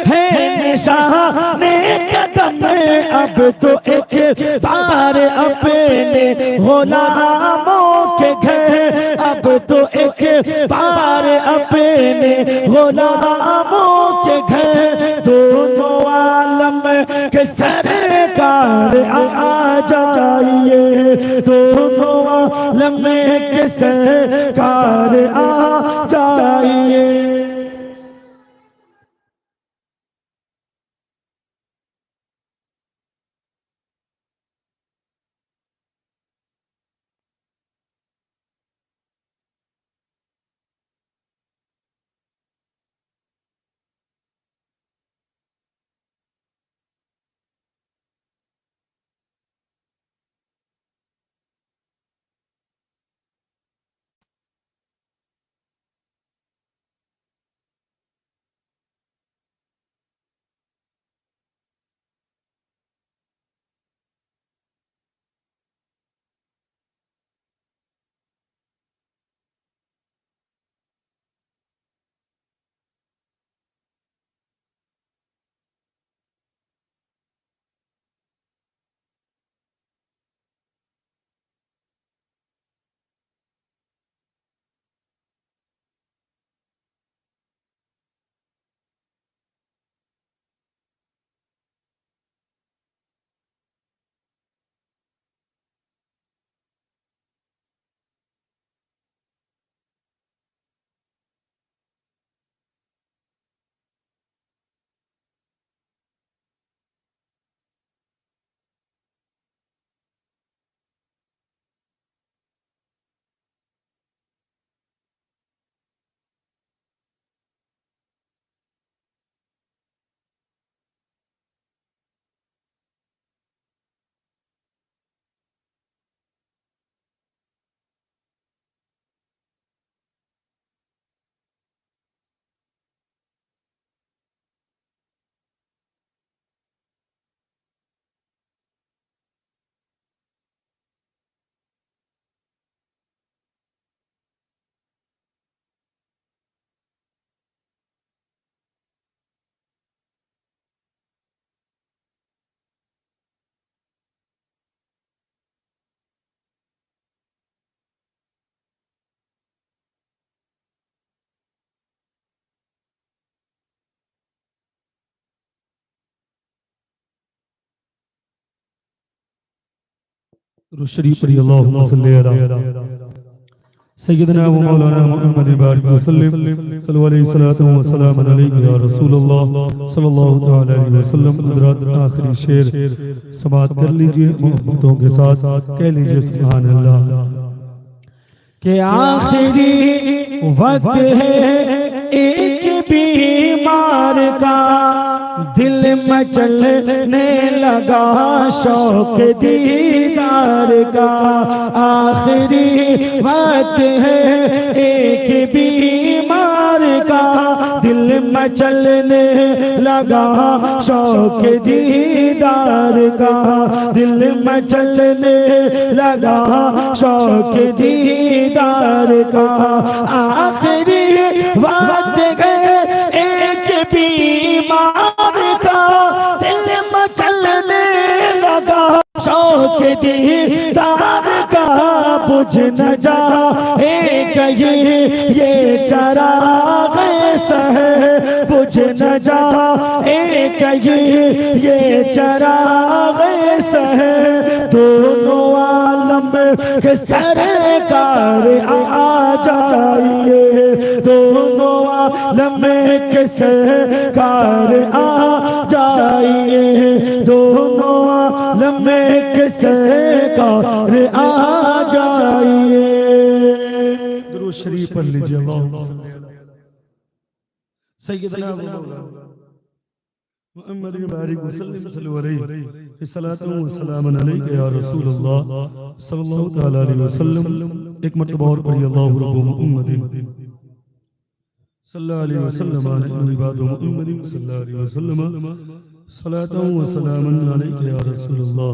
हैं निशाने कदम। अब तो एक बार अपने गुलामों के घर, अब तो एक बार अपने गुलामों के घर दोनों आलम के सरकार आ जाइए। दोनों आलम के सरकार आ जाइए। शरीफ पढ़िए अल्लाहुम्मा सल्ली अला सय्यदना व मौलाना मुहम्मद बारिक वसल्लम सल्लल्लाहु अलैहि व सल्लम अलैहि या रसूलुल्लाह सल्लल्लाहु तआला अलैहि वसल्लम। हज़रात आखिरी शेर समाअत कर लीजिए मोहब्बतों के साथ, कह लीजिए सुभान अल्लाह। के आखिरी वक्त है एक बीमार का दिल मचलने लगा शौक दीदार का। आखिरी वक्त है एक बीमार का दिल मचलने लगा शौक दीदार का। दिल मचलने लगा शौक दीदार का। आखिरी वक्त है एक बीमार शौक दीदार का बुझ न जाए कहीं ये चराग सहे, बुझ न जाए कहीं ये चराग सहे। दोनों आलम के सरकार आ जाइए, दोनों आलम के सरकार आ जाइए, दोनों आलम के सरकार आ जाइए। दुरूद शरीफ पढ़ लीजिए। अल्लाहुम्मा सय्यदना मुहम्मद बारिक वसल्लम सल्लल्लाहु अलैहि सल्लतु व सलामन अलैका या रसूल अल्लाह सल्लल्लाहु तआला अलैहि वसल्लम। एक मरतबा और पढ़िए। अल्लाहु रब्बु मुहम्मदिन सल्लल्लाहु अलैहि वसल्लम अलैहि इबादु मुहम्मदिन सल्लल्लाहु अलैहि वसल्लम सलातु व सलामन अलैका या रसूल अल्लाह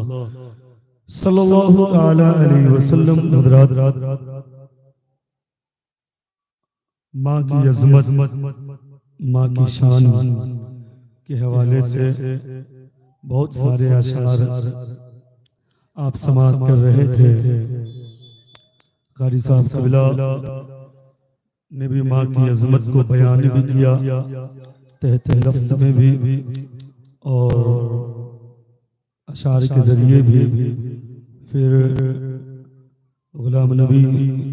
सल्लल्लाहु तआला अलैहि वसल्लम। हज़रात, माँ की अज़मत, माँ की शान के हवाले से बहुत सारे अशार आप समाअत कर रहे थे। कारी साहब कबिला ने भी माँ की अज़मत को बयान भी किया तहत लफ्ज़ में भी और अशार के जरिए भी। फिर गुलाम नबी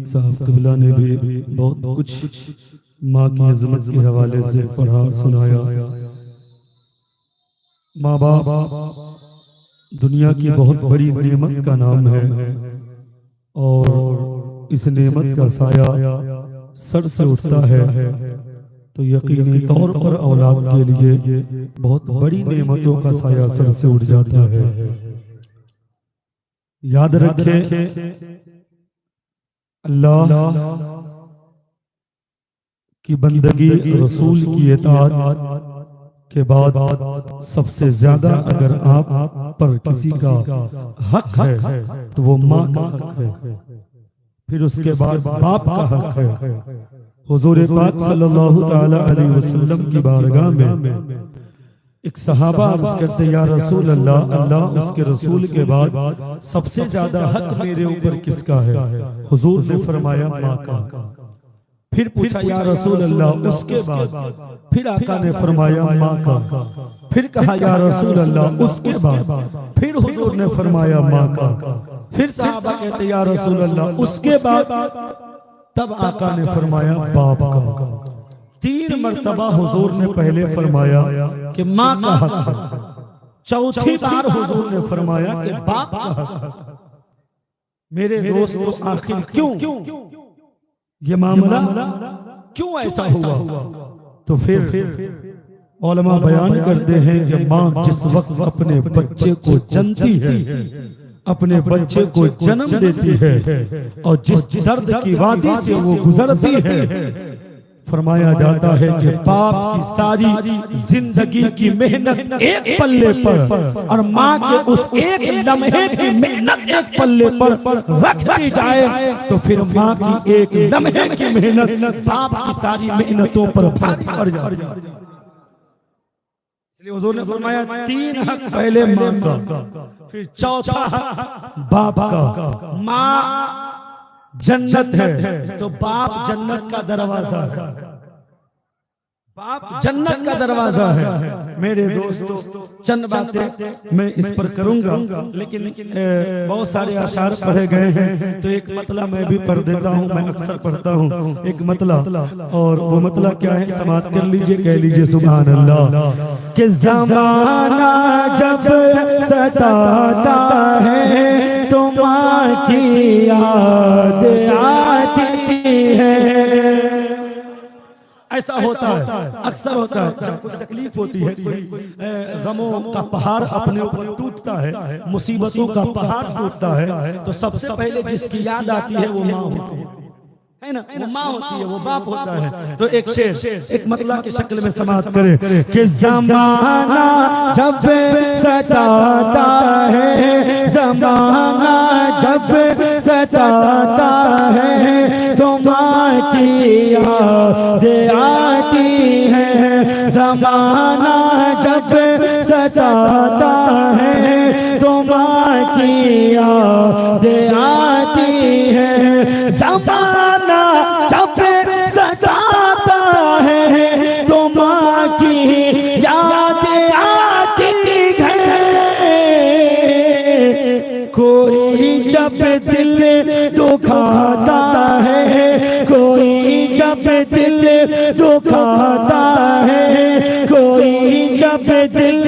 साहब कबिला ने भी बहुत कुछ माँ की अज़मत के हवाले से पढ़ा सुनाया। माँ बाप दुनिया की बहुत बड़ी नेमत का नाम है और इस नेमत का साया सर से उठता है तो यकीनी तौर पर औलाद के लिए बहुत बड़ी नेमतों का साया सर से उठ जाता है। याद रखें, अल्लाह की बंदगी, रसूल की इताअत के बाद सबसे ज्यादा अगर आप पर किसी का हक है तो वो माँ का हक है, फिर उसके बाद बाप का हक है। हुजूर पाक सल्लल्लाहु तआला अलैहि वसल्लम की बारगाह में एक सहाबा अर्ज करते, या रसूल अल्लाह, अल्लाह उसके रसूल के बाद सबसे ज्यादा हक मेरे ऊपर किसका है? हुजूर ने फरमाया माँ का। फिर पूछा या रसूल अल्लाह उसके बाद? फिर आका ने फरमाया माँ का। फिर कहा या रसूल अल्लाह उसके बाद? फिर हुजूर ने फरमाया माँ का। फिर सहाबा कहते या रसूल अल्लाह उसके बाद? तब आका ने फरमाया बाप का। 3 मरतबा हुजूर ने पहले फरमाया कि माँ का हक है, चौथी बार हुजूर ने फरमाया कि बाप का हक है। मेरे दोस्तों, आखिर क्यों ये मामला क्यों ऐसा हुआ? तो फिर उलमा बयान करते हैं कि माँ जिस वक्त अपने बच्चे को जनती है, अपने बच्चे को जन्म देती है और जिस दर्द की वादी से वो गुजरती है, फरमाया जाता है कि बाप की सारी जिंदगी की मेहनत एक पल्ले पर और माँ के उस एक लम्हे की मेहनत एक पल्ले पर रख दी जाए तो फिर माँ की एक लम्हे की मेहनत बाप की सारी मेहनतों पर भारी पड़ जाती है। इसलिए हुजूर ने फरमाया 3 हक, पहले माँ का, फिर चौथा बाप का। माँ जन्नत है तो बाप जन्नत का दरवाजा है, बाप जन्नत का दरवाजा है। मेरे दोस्तों, चंद बातें मैं इस पर करूंगा, लेकिन बहुत सारे अशार पढ़े गए हैं तो एक मतला मैं भी पढ़ देता हूं। मैं अक्सर पढ़ता हूं एक मतला, और वो मतला क्या है समाप्त कर लीजिए, कह लीजिए सुभान अल्लाह। कि ज़माना जब सताता है तो माँ की याद आती है। ऐसा होता है, अक्सर होता है जब कुछ तकलीफ होती है, गमों का पहाड़ अपने ऊपर टूटता है, मुसीबतों का पहाड़ टूटता है, तो सबसे पहले जिसकी याद आती है वो माँ होती है ना, वो माँ होती है, वो बाप होता है। तो एक शेर एक मतला की शक्ल में समाप्त करें कि ज़माना जब सताता है, ज़माना जब सताता है तो माँ की याद आती है। ज़माना जब सताता है तो माँ की याद आती है, ज़माना जब सताता है तो माँ की याद आती है। कोई जब दिल दुखाता है, कोई जब दिल दुखाता है, कोई जब दिल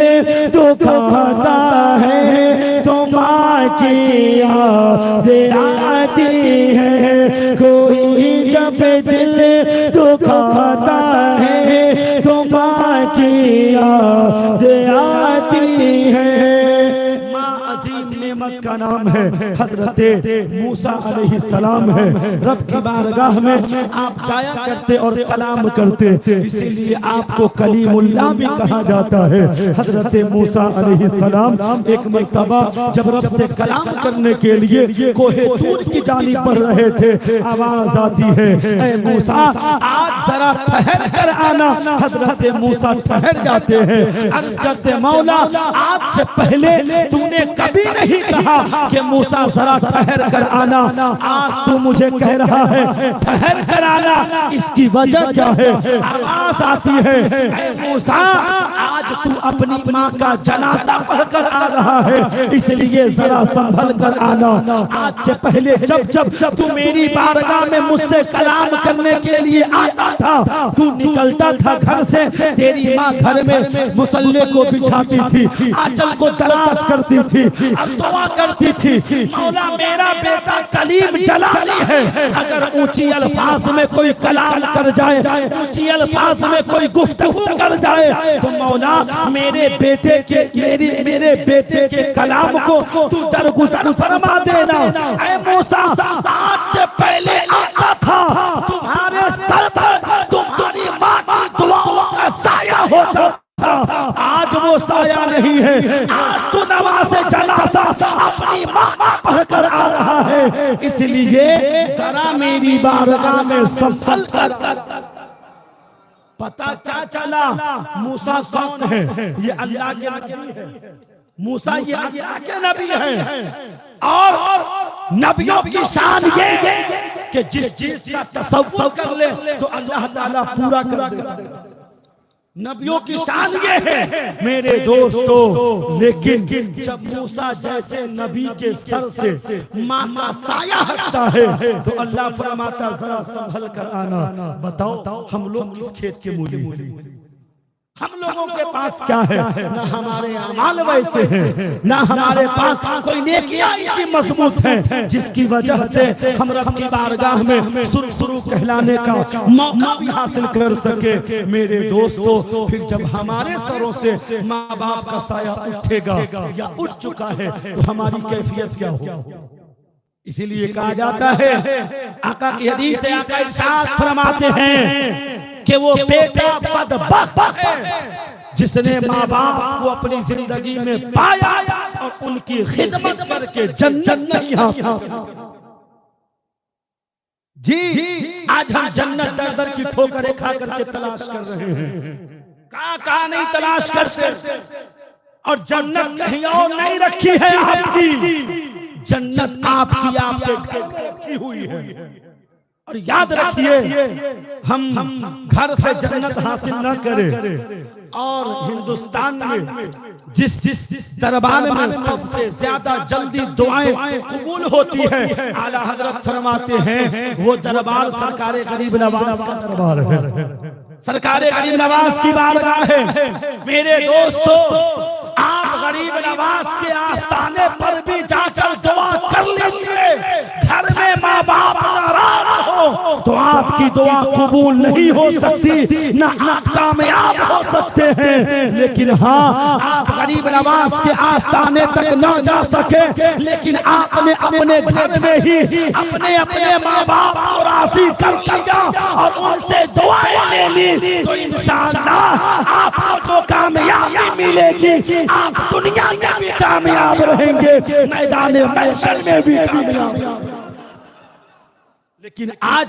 दुखाता है तो माँ की याद आती है। कोई जब दिल दुखाता है तो माँ की याद आती है। नेमत का नाम है हजरत मूसा अलैहि सलाम है। रब की बारगाह में आप जाया करते और कलाम करते, इसीलिए आपको कलीमुल्लाह भी कहा जाता है। हजरत मूसा अलैहि सलाम एक मर्तबा जब रब से कलाम करने के लिए कोहे तूर की जानिब बढ़ रहे थे, आवाज आती है, ऐ मूसा आज जरा ठहर कर आना। हजरत मूसा ठहर जाते हैं, अर्ज करते मौला आज से पहले तूने कभी नहीं कहा कि मूसा जरा ठहर कर आना, आज तू मुझे कह रहा है ठहर कर आना, इसकी वजह क्या है? आवाज आती है, ऐ मूसा आज तू अपनी माँ का जनाजा पढ़कर आ रहा है, इसलिए जरा संभल कर आना। आज से पहले जब जब तू मेरी बारगाह में मुझसे कलाम करने के लिए आता था, तू निकलता था घर से, तेरी माँ घर में मुसल्ले को बिछाती थी, आंचल को तलाश करती थी, अब दुआ करती थी, मौला मेरा बेटा कलीम जलाली है, अगर ऊंची अल्फाज में कोई कलाम कर जाए, ऊंची अल्फाज में कोई गुफ्तगू कर जाए तो मौला मेरे बेटे के कलाम को तू दरगुजर फरमा देना। ऐ मूसा आज से पहले आता था तुम्हारे सर पर तुम्हारी माँ की दुआओं का साया होता, आज वो साया नहीं है, आज तो नमाज़ जनाज़ा अपनी माँ पढ़कर आ रहा है, इसलिए जरा मेरी बारगाह में संभल कर। पता क्या चला मूसा कौन है? ये अल्लाह के नबी है। मूसा ये अल्लाह के नबी है और नबियों की शान ये कि जिस चीज का तसव्वुर कर ले तो अल्लाह ताला पूरा कर देता। नबियों की शान ये है मेरे दोस्तों, लेकिन जब मूसा जैसे नबी के सर से माँ का साया हटता है तो अल्लाह फरमाता जरा संभल कर आना। बताओ हम लोग किस खेत के मूली? हम लोगों के पास क्या है? ना हमारे अमाल वैसे हैं, ना हमारे पास कोई नेकियां ऐसी मजबूत हैं जिसकी वजह से हम रब की बारगाह में सुरसुरु कहलाने का मौका भी हासिल कर सके। मेरे दोस्तों, फिर जब हमारे सरों से माँ बाप का साया उठेगा या उठ चुका है तो हमारी कैफियत क्या होगी? इसीलिए कहा जाता है, आका की हदीस से आका इरशाद फरमाते हैं कि वो बेटा बदबख्त है जिसने माँ बाप को अपनी जिंदगी में पाया और उनकी खिदमत करके जन्नत नहीं हासिल। जी आज हम जन्नत दर दर की ठोकरें खा करके तलाश कर रहे हैं, कहाँ नहीं तलाश करते, और जन्नत कहीं और नहीं रखी है आपकी, जन्नत आपकी आप पे हुई है। और याद रखिए, हम घर से जन्नत हासिल न करें और हिंदुस्तान में जिस दरबार में सबसे ज्यादा जल्दी दुआएं कबूल होती है, आला हजरत फरमाते हैं वो दरबार सरकारे गरीब नवाज का दरबार है, सरकारे गरीब नवाज की बारगाह है। मेरे दोस्तों, आप गरीब नवाज के आस्थाने पर भी जाकर दुआ कर लीजिए। घर में माँ बाप नाराज हो तो आपकी दुआ कबूल नहीं हो सकती, ना आप कामयाब हो सकते हैं। लेकिन हाँ, आप गरीब नवाज के आस्थाने तक न जा सके, लेकिन आपने अपने घर में ही अपने माँ बाप को राजी कर लिया और उनसे दुआएं ले ली तो इंशाअल्लाह आपको जो कामयाबी मिलेगी, आप दुनिया में भी कामयाब रहेंगे, मैदान महशर में भी कामयाब। लेकिन आज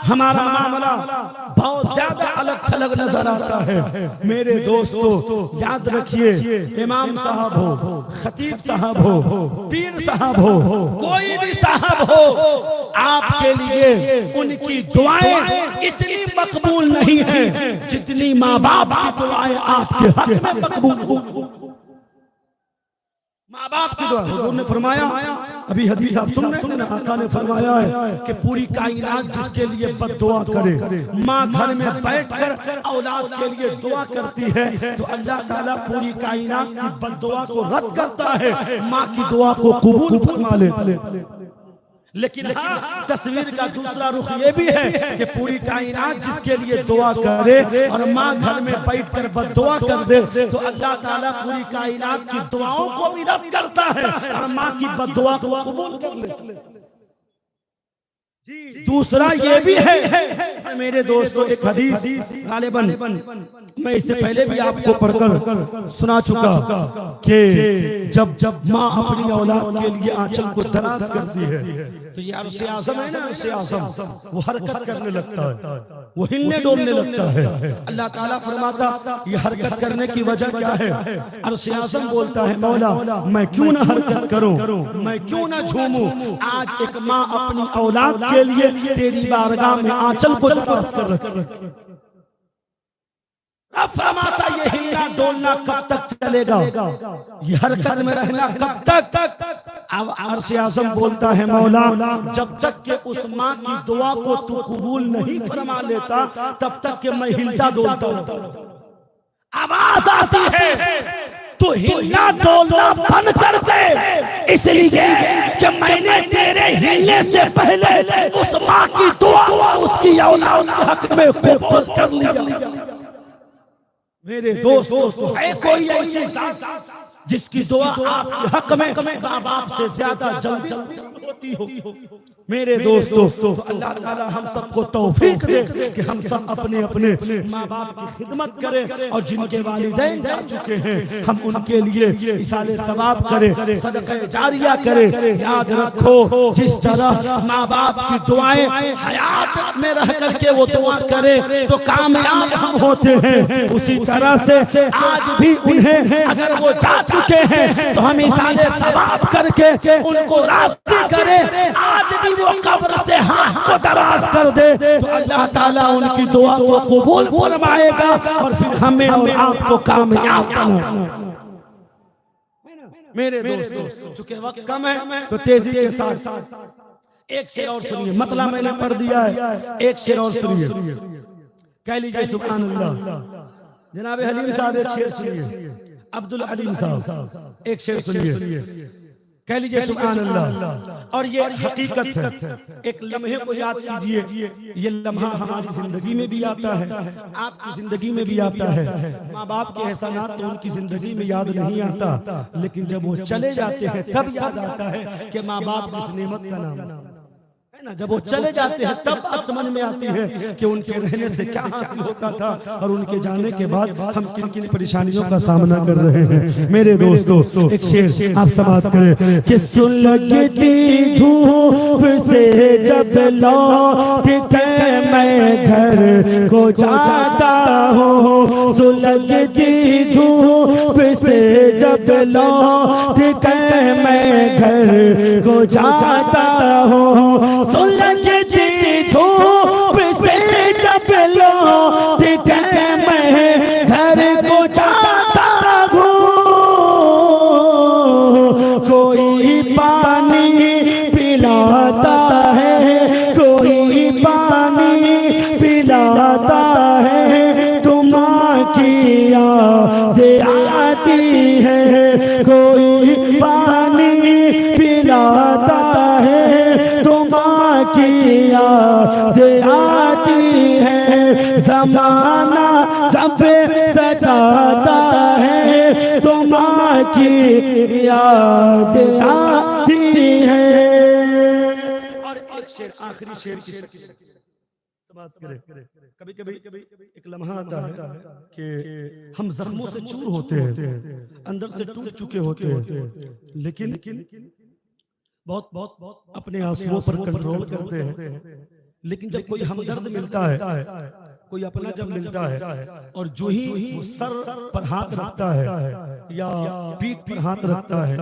हमारा मामला बहुत ज्यादा अलग थलग नजर आता है। मेरे दोस्तों याद रखिए, इमाम साहब हो, खतीब साहब हो, पीर साहब हो, कोई भी साहब हो, आपके लिए उनकी दुआएं इतनी मकबूल नहीं है जितनी माँ बाप की दुआएं आपके हक में मकबूल हो। माँ बाप की दुआ, हुजूर ने फरमाया, अभी हदीस आप सुन रहे थे ना, आका ने फरमाया है कि पूरी कायनात जिसके लिए बद्दुआ करे, माँ घर में बैठकर औलाद के लिए दुआ करती है तो अल्लाह ताला पूरी कायनात की बद्दुआ को रद्द करता है, माँ की दुआ को कबूल फरमा ले। लेकिन हाँ, तस्वीर का दूसरा रुख ये भी है कि पूरी कायनात जिसके लिए दुआ करे और माँ घर में बैठकर बद्दुआ कर दे तो अल्लाह ताला पूरी कायनात की दुआओं को भी रद्द करता है और माँ की बद्दुआ को कबूल कर ले। दूसरा ये भी है मेरे दोस्तों, एक हदीस गालिबन मैं इससे पहले भी आपको पढ़कर सुना चुका कि जब माँ अपनी औलाद के लिए आंचल को दराज करती है तो ये अर्श आज़म है ना, अर्श आज़म वो हरकत करने लगता है, वो हिलने डोलने लगता है। अल्लाह ताला फरमाता ये हरकत करने की वजह क्या है? अर्श आज़म बोलता है मौला मैं क्यों ना हरकत करूं, मैं क्यों ना झूमूं। आज एक माँ अपनी औलाद के लिए तेरी बारगाह में आंचल को दराज कर रखी। अब फरमाता ये हिलना डोलना कब तक चलेगा, ये हरकत में रहना कब तक? अब अर्श आज़म बोलता है मौला जब तक के उस माँ की दुआ को तू कबूल नहीं फरमा लेता तब तक के मैं हिलता डोलता हूं। आवाज आती है तो हिलना डोलना बंद कर दे, इसलिए कि मैंने तेरे हिलने से पहले उस माँ की दुआ उसकी औलाद के हक में कबूल कर लिया। मेरे दोस्तों है कोई ऐसी जात जिसकी दुआ आपके हक में माँ बाप से ज्यादा जल्दी होती हो? मेरे दोस्तों तो अल्लाह ताला हम सबको तौफीक दे कि हम सब अपने अपने माँ बाप की खिदमत करें और जिनके वालिदैन जा चुके हैं हम उनके लिए इसाले सवाब करें, सदक़े जारिया करें। याद रखो जिस तरह माँ बाप की दुआएं हयात में रह करके वो दुआ करें तो कामयाब हम होते हैं, उसी तरह से आज भी उन्हें अगर वो जा चुके हैं तो हम इसाले सवाब करके उनको रास्ते करें। आज भी वो कब्र से हाथ को दराज कर दे तो अल्लाह ताला उनकी दुआ को कबूल फरमाएगा और फिर हमें और आपको कामयाब बनाएगा। मेरे दोस्तों चूंकि वक्त कम है तो तेजी के साथ एक शेर और सुनिए, मतलब मैंने पढ़ दिया है, एक शेर और सुनिए, कह लीजिए सुभान अल्लाह। जनाब हलीम साहब एक शेर सुनिए, अब्दुल अलीम साहब एक शेर सुनिए, कह लीजिए सुभान अल्लाह। और ये हकीकत है, एक लम्हे को याद कीजिए, ये लम्हा हमारी जिंदगी में भी आता है, आपकी जिंदगी में भी आता है। माँ बाप के एहसानात तो उनकी जिंदगी में याद नहीं आता, लेकिन जब वो चले जाते हैं तब याद आता है कि माँ बाप किस नेमत का नाम है ना। जब वो चले जाते हैं तब बात समझ में आती है कि उनके रहने से क्या हासिल होता था और उनके जाने के बाद हम किन किन परेशानियों का सामना कर रहे हैं। मेरे दोस्तों एक शेर आप समाप्त करें कि सुलगती धूप से जब लौट के मैं घर को जाता हूँ, सुलगती धूप से जब लौट के मैं घर को जाता हूँ, सुलगती धूप से जब लौट के मैं घर को जाता हूँ, कोई पानी पिलाता है, कोई पानी पिलाता है, तुम की याद आती है, कोई पानी पिलाता है, तुम की याद आती है, ज़माना जब सताता है, तुम की याद आती है। और एक शेर आखिरी शेर की बात करें, कभी कभी एक लम्हा आता है कि हम जख्मों से चूर होते हैं, अंदर से टूट चुके होते हैं, लेकिन बहुत अपने आंसुओं पर कंट्रोल करते हैं, लेकिन जब कोई हमदर्द मिलता है, कोई अपना जब मिलता है और जो ही वो सर पर हाथ रखता है या पीठ पर हाथ रखता है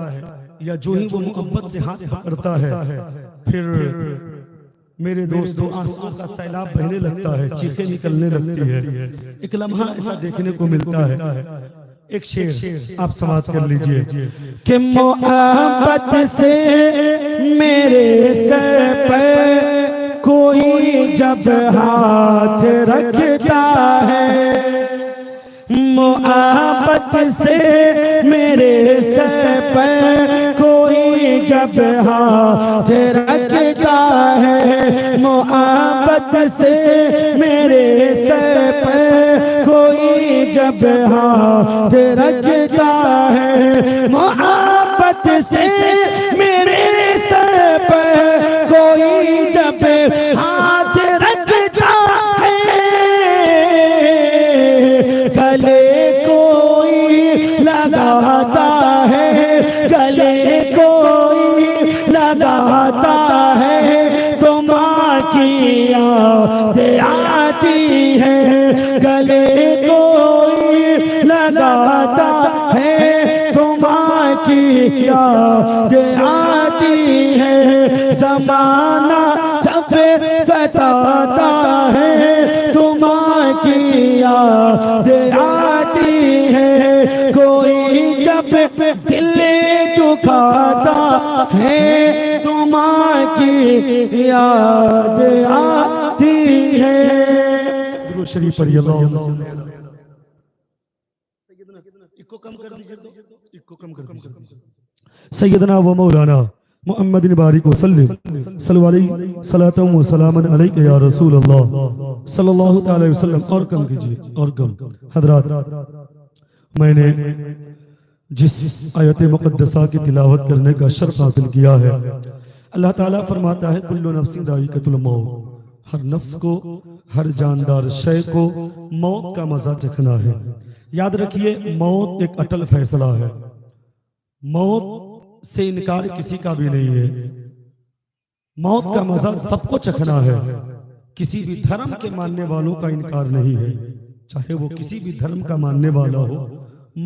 या जो ही वो मोहब्बत से हाथ पकड़ता है, फिर मेरे दोस्तों आंसुओं का सैलाब बहने लगता है, चीखें निकलने लगती है। एक लम्हा ऐसा देखने को मिलता है। एक शेर आप समाप्त कर लीजिए कि मोहब्बत से मेरे सर पर कोई जब हाथ रखता है, मोहब्बत से मेरे सर पर कोई जब हाथ रखता है, मोहब्बत से मेरे सर पर कोई जब हाथ रखता है, मोहब्बत से मेरे सर पर कोई जब हाथ रखता है, गले कोई लगाता है, गले कोई लगाता है तो माँ की याद आती है, गले कोई लगाता है तो माँ की याद आती है, ज़माना जब सताता है तो माँ की याद आती है, कोई जब दिल दुखाता है तो माँ की याद आती है। दुरूद शरीफ पढ़िए। इको कम कर दीजिए, इको कम कर दीजिए। सैयदना व मौलाना मुहम्मद बारिक वसल्लम सल्लल्लाहु व सलामन अलैका या रसूल अल्लाह सल्लल्लाहु अलैहि वसल्लम। और कम कीजिए, और कम। हजरात, मैंने जिस आयत मुक़द्दसा की तिलावत करने का शर्फ हासिल किया है, अल्लाह ताला फरमाता है कुल्लु नफ्सिन दाइक़तुल मौत, हर नफ्स को, हर जानदार शय को मौत का मजा चखना है। याद रखिए, मौत एक अटल फैसला है, मौत से इनकार किसी का भी नहीं है। मौत का मजा सबको चखना है, किसी भी धर्म के मानने वालों का इनकार नहीं है, चाहे वो किसी भी धर्म का मानने वाला हो,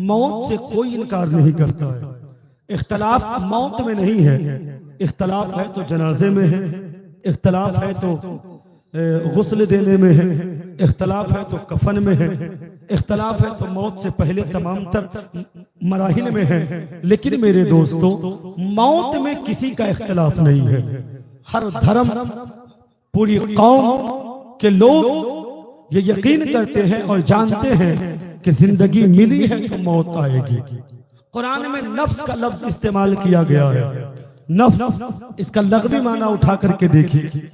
मौत से कोई इनकार नहीं करता है। इख्तलाफ मौत में नहीं है, इख्तलाफ है तो जनाजे में है, इख्तलाफ है तो गुस्ल देने में है, इख्तलाफ है तो कफन में है, इख्तलाफ है तो मौत से पहले तमाम तर मराहिल में है। लेकिन मेरे दोस्तों, मौत में किसी का इख्तलाफ नहीं है। हर धर्म, पूरी कौम के लोग ये यकीन करते हैं और जानते हैं कि जिंदगी मिली है तो मौत आएगी। कुरान में नफ्स का लफ्ज इस्तेमाल किया गया है। नफ्स, इसका लग़वी माना उठा करके देखिए,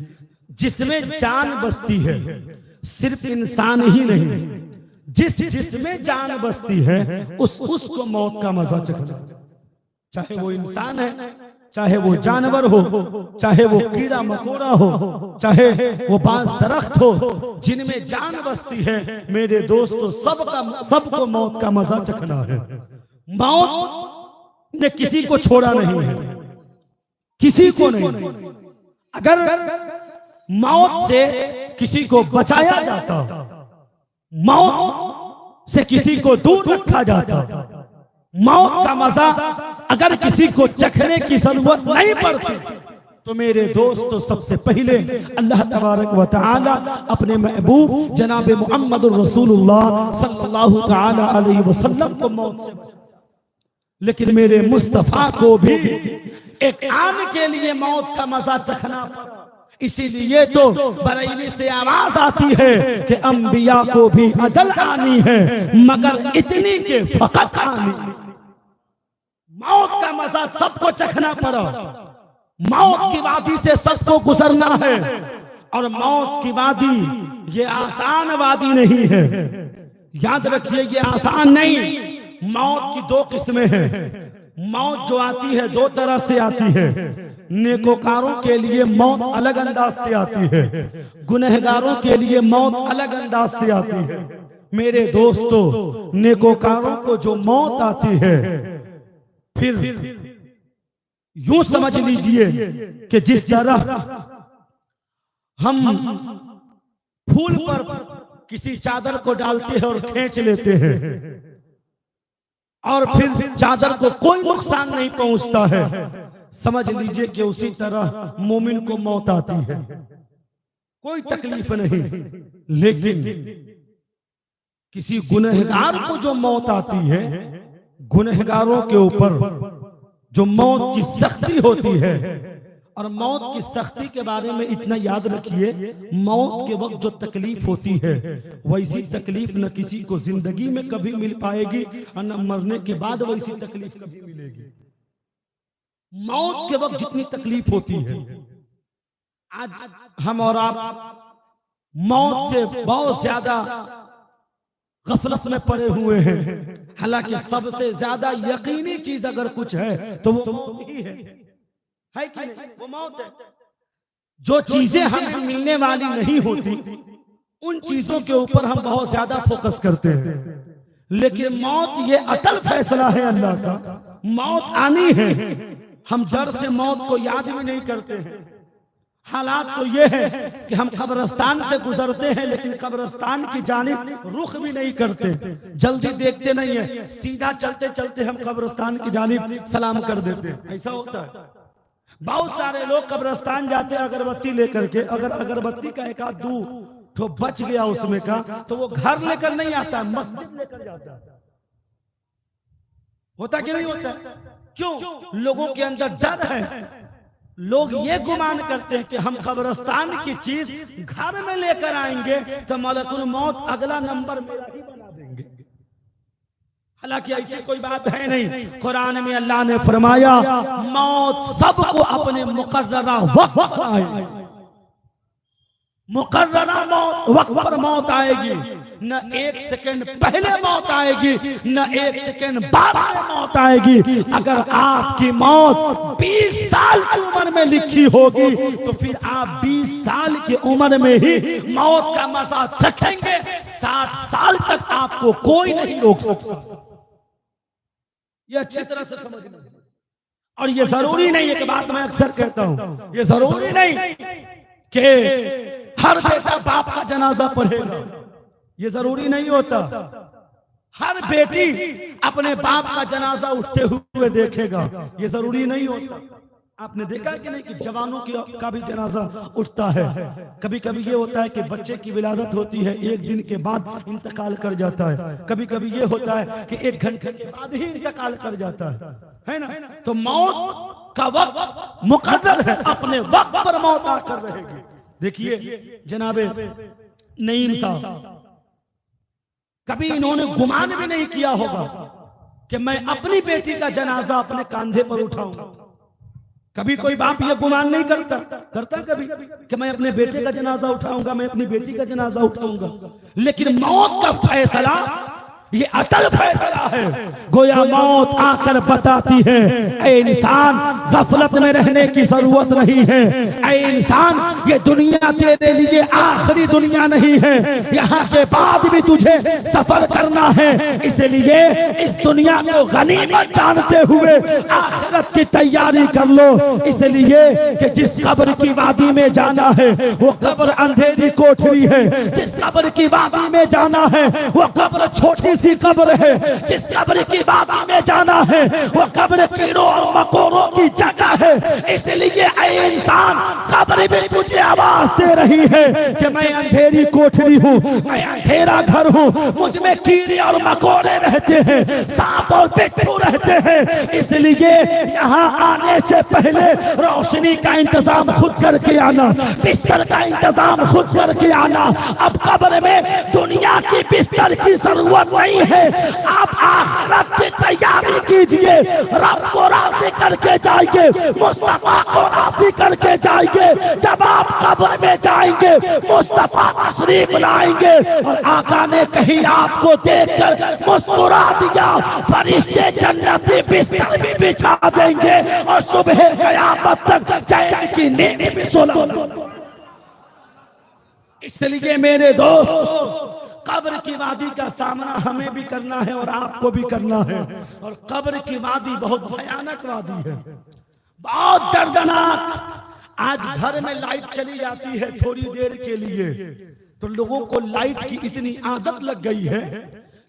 जिसमें जान बसती है, सिर्फ इंसान ही नहीं, जिसमें जान बसती है उसको मौत का मजा चखना, चाहे वो इंसान है, चाहे वो जानवर हो, चाहे वो कीड़ा मकोड़ा हो, चाहे वो बांस दरख्त हो, जिनमें जान बसती है मेरे दोस्तों, सबको मौत का मजा चखना है। मौत ने किसी को छोड़ा नहीं है, किसी को नहीं। अगर मौत से किसी को बचाया जाता, मौत से किसी को दूर रखा जाता, मौत का मजा अगर किसी को चखने की जरूरत नहीं पड़ती, तो मेरे दोस्तों सबसे पहले अल्लाह तबारक व तआला अपने महबूब जनाब मुहम्मद रसूलुल्लाह सल्लल्लाहु तआला अलैहि वसल्लम को मौत से बचाया। लेकिन मेरे मुस्तफा को भी एक आन के लिए मौत का मजा चखना पड़ा। इसीलिए तो बरेली से आवाज आती है कि अंबिया को भी अजल आनी है, मगर इतनी के फकत आनी। मौत का मजा सबको चखना पड़ा। मौत की वादी से सबको गुजरना है, और मौत की वादी ये आसान वादी नहीं है। याद रखिए, ये आसान नहीं। मौत की दो किस्में हैं। मौत जो आती है दो तरह से आती है। नेकोकारों के लिए मौत अलग अंदाज से आती है, गुनहगारों के लिए मौत अलग अंदाज से आती है। मेरे दोस्तों, नेकोकारों को जो मौत आती है, फिर यूं समझ लीजिए कि जिस तरह हम फूल पर किसी चादर को डालते हैं और खींच लेते हैं और फिर चादर को कोई नुकसान नहीं पहुंचता है, समझ लीजिए कि उसी तरह मोमिन को मौत आती है, कोई तकलीफ नहीं। लेकिन किसी गुनहगार को जो मौत आती है, गुनहगारों के ऊपर जो मौत की सख्ती होती है, और मौत की सख्ती के बारे में इतना याद रखिए, मौत के वक्त जो तकलीफ होती है वैसी तकलीफ न किसी को जिंदगी में कभी मिल पाएगी और न मरने के बाद वैसी तकलीफ कभी मिलेगी। मौत के वक्त जितनी तकलीफ होती है, आज हम और आप मौत से बहुत ज्यादा गफलत में पड़े हुए हैं। हालांकि सबसे ज्यादा यकीनी चीज अगर कुछ है तो वो मौत ही है कि नहीं? वो मौत है। जो चीजें हमें मिलने वाली नहीं होती उन चीजों के ऊपर हम बहुत ज्यादा फोकस करते हैं, लेकिन मौत ये अटल फैसला है अल्लाह का, मौत आनी है। हम डर से मौत को याद भी नहीं करते हैं। हालात तो ये है कि हम कब्रिस्तान से गुजरते हैं लेकिन कब्रिस्तान की जानिब रुख भी नहीं करते, जल्दी देखते नहीं है, सीधा चलते चलते हम कब्रिस्तान की जानिब सलाम कर देते हैं। ऐसा होता है। बहुत सारे लोग कब्रिस्तान जाते हैं अगरबत्ती लेकर के, अगर अगरबत्ती का एक आध दो तो बच गया उसमें का तो वो घर लेकर नहीं आता, मस्जिद लेकर जाता है। होता कि नहीं होता? क्यों? लोगों के अंदर डर है। लोग ये गुमान करते हैं कि हम कब्रिस्तान की चीज घर में लेकर आएंगे तो मलकुल मौत अगला नंबर मेरा ही बना देंगे। हालांकि ऐसी कोई बात है नहीं। कुरान में अल्लाह ने फरमाया मौत सबको अपने मुकर्ररा वक्त पर आएगी, मुकर्ररा वक्त पर मौत आएगी। न एक सेकंड पहले मौत आएगी, न एक सेकंड बाद में मौत आएगी। अगर आपकी मौत 20 साल की उम्र में लिखी होगी तो फिर आप 20 साल की उम्र में ही मौत का मजा चखेंगे। 60 साल तक आपको कोई नहीं रोक सकता। ये अच्छी तरह से समझना। और ये जरूरी नहीं है कि बात मैं अक्सर कहता हूं, ये जरूरी नहीं कि हर बेटा बाप का जनाजा पढ़ेगा, ये जरूरी नहीं होता। हर बेटी अपने बाप का जनाजा उठते हुए देखेगा, ये जरूरी नहीं होता। आपने देखा कि नहीं कि जवानों का भी जनाजा उठता है। कभी कभी ये होता है कि बच्चे की विलादत होती है, एक दिन के बाद इंतकाल कर जाता है। कभी कभी ये होता है कि 1 घंटे के बाद ही इंतकाल कर जाता है ना? तो मौत का वक्त मुकद्दर है, अपने वक्त पर मौत आकर रहेगी। देखिए जनाबे नईम साहब, कभी इन्होंने गुमान भी नहीं किया होगा कि मैं अपनी बेटी का जनाजा अपने कंधे पर उठाऊंगा। कभी कोई बाप ये गुमान नहीं करता कभी कि मैं अपने बेटे का जनाजा उठाऊंगा, मैं अपनी बेटी का जनाजा उठाऊंगा। लेकिन मौत का फैसला ये अटल फैसला है। गोया मौत आकर बताती है ऐ इंसान गफलत में रहने की जरूरत नहीं है। ऐ इंसान ये दुनिया तेरे लिए आखिरी दुनिया नहीं है, यहाँ के बाद भी तुझे सफर करना है। इसलिए इस दुनिया को गनीमत जानते हुए आखिरत की तैयारी कर लो। इसलिए कि जिस कब्र की वादी में जाना है वो कब्र अंधेरी कोठरी है, जिस कब्र की वादी में जाना है वो कब्र छोटी सी कब्र है, जिस कब्र की वादी में जाना है वो कब्र कीड़ों और मकोड़ों की जगह है। इसलिए ऐ इंसान कब्र भी तुझे आवाज दे रही है कि मैं अंधेरी कोठरी हूँ, मैं अंधेरा घर हूँ, मुझ में कीड़े और मकोड़े रहते हैं, सांप और बिच्छू रहते हैं। इसलिए यहाँ आने से पहले रोशनी का इंतजाम खुद करके आना, बिस्तर का इंतजाम खुद करके आना। अब कब्र में दुनिया की बिस्तर की जरूरत नहीं है, आप आखिरत की तैयारी कीजिए। रब को राजी करके जाएंगे, मुस्तफा को राजी करके जाएंगे। जब आप कब्र में जाएंगे मुस्तफा तशरीफ लाएंगे और आका ने कहीं आपको देखकर मुस्कुरा दिया, फरिश्ते जन्नती बिस्तर भी बिछा देंगे और सुबह क़यामत तक चैन की नींद भी सुला। इसलिए मेरे दोस्त कब्र की वादी का सामना हमें भी करना है और आपको भी करना है। और कब्र की वादी बहुत भयानक वादी है, बहुत दर्दनाक। आज घर में लाइट चली जाती है थोड़ी देर के लिए, तो लोगों को लाइट की इतनी आदत लग गई है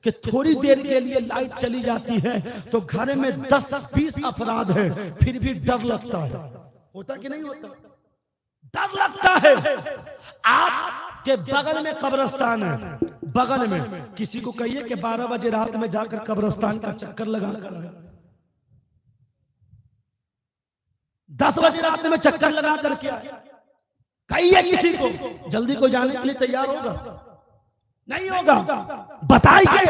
कि थोड़ी देर के लिए लाइट चली जाती है तो घर में 10-20 अफराद है, फिर भी डर लगता है। होता कि नहीं होता? डर लगता है। आपके बगल में कब्रिस्तान है, बगल में, किसी को कहिए कि 12 बजे रात में जाकर कब्रिस्तान का चक्कर लगा कर 10 बजे रात में चक्कर लगा करके कहिए किसी को, जल्दी को जाने के लिए तैयार होगा? नहीं होगा। बताइए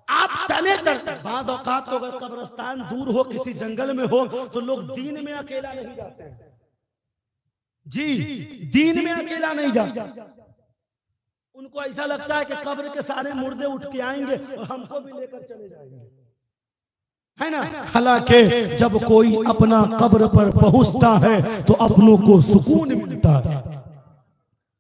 आप तने तक। बाज़ औकात तो अगर कब्रिस्तान दूर हो, किसी जंगल में हो, तो लोग दिन में अकेला नहीं जाते हैं जी, दिन में अकेला नहीं जाते। उनको ऐसा लगता है कि कब्र के सारे मुर्दे उठ के आएंगे और हमको भी लेकर चले जाएंगे, है ना। हालांकि जब कोई अपना कब्र पर पहुंचता है तो अपनों को सुकून मिलता है,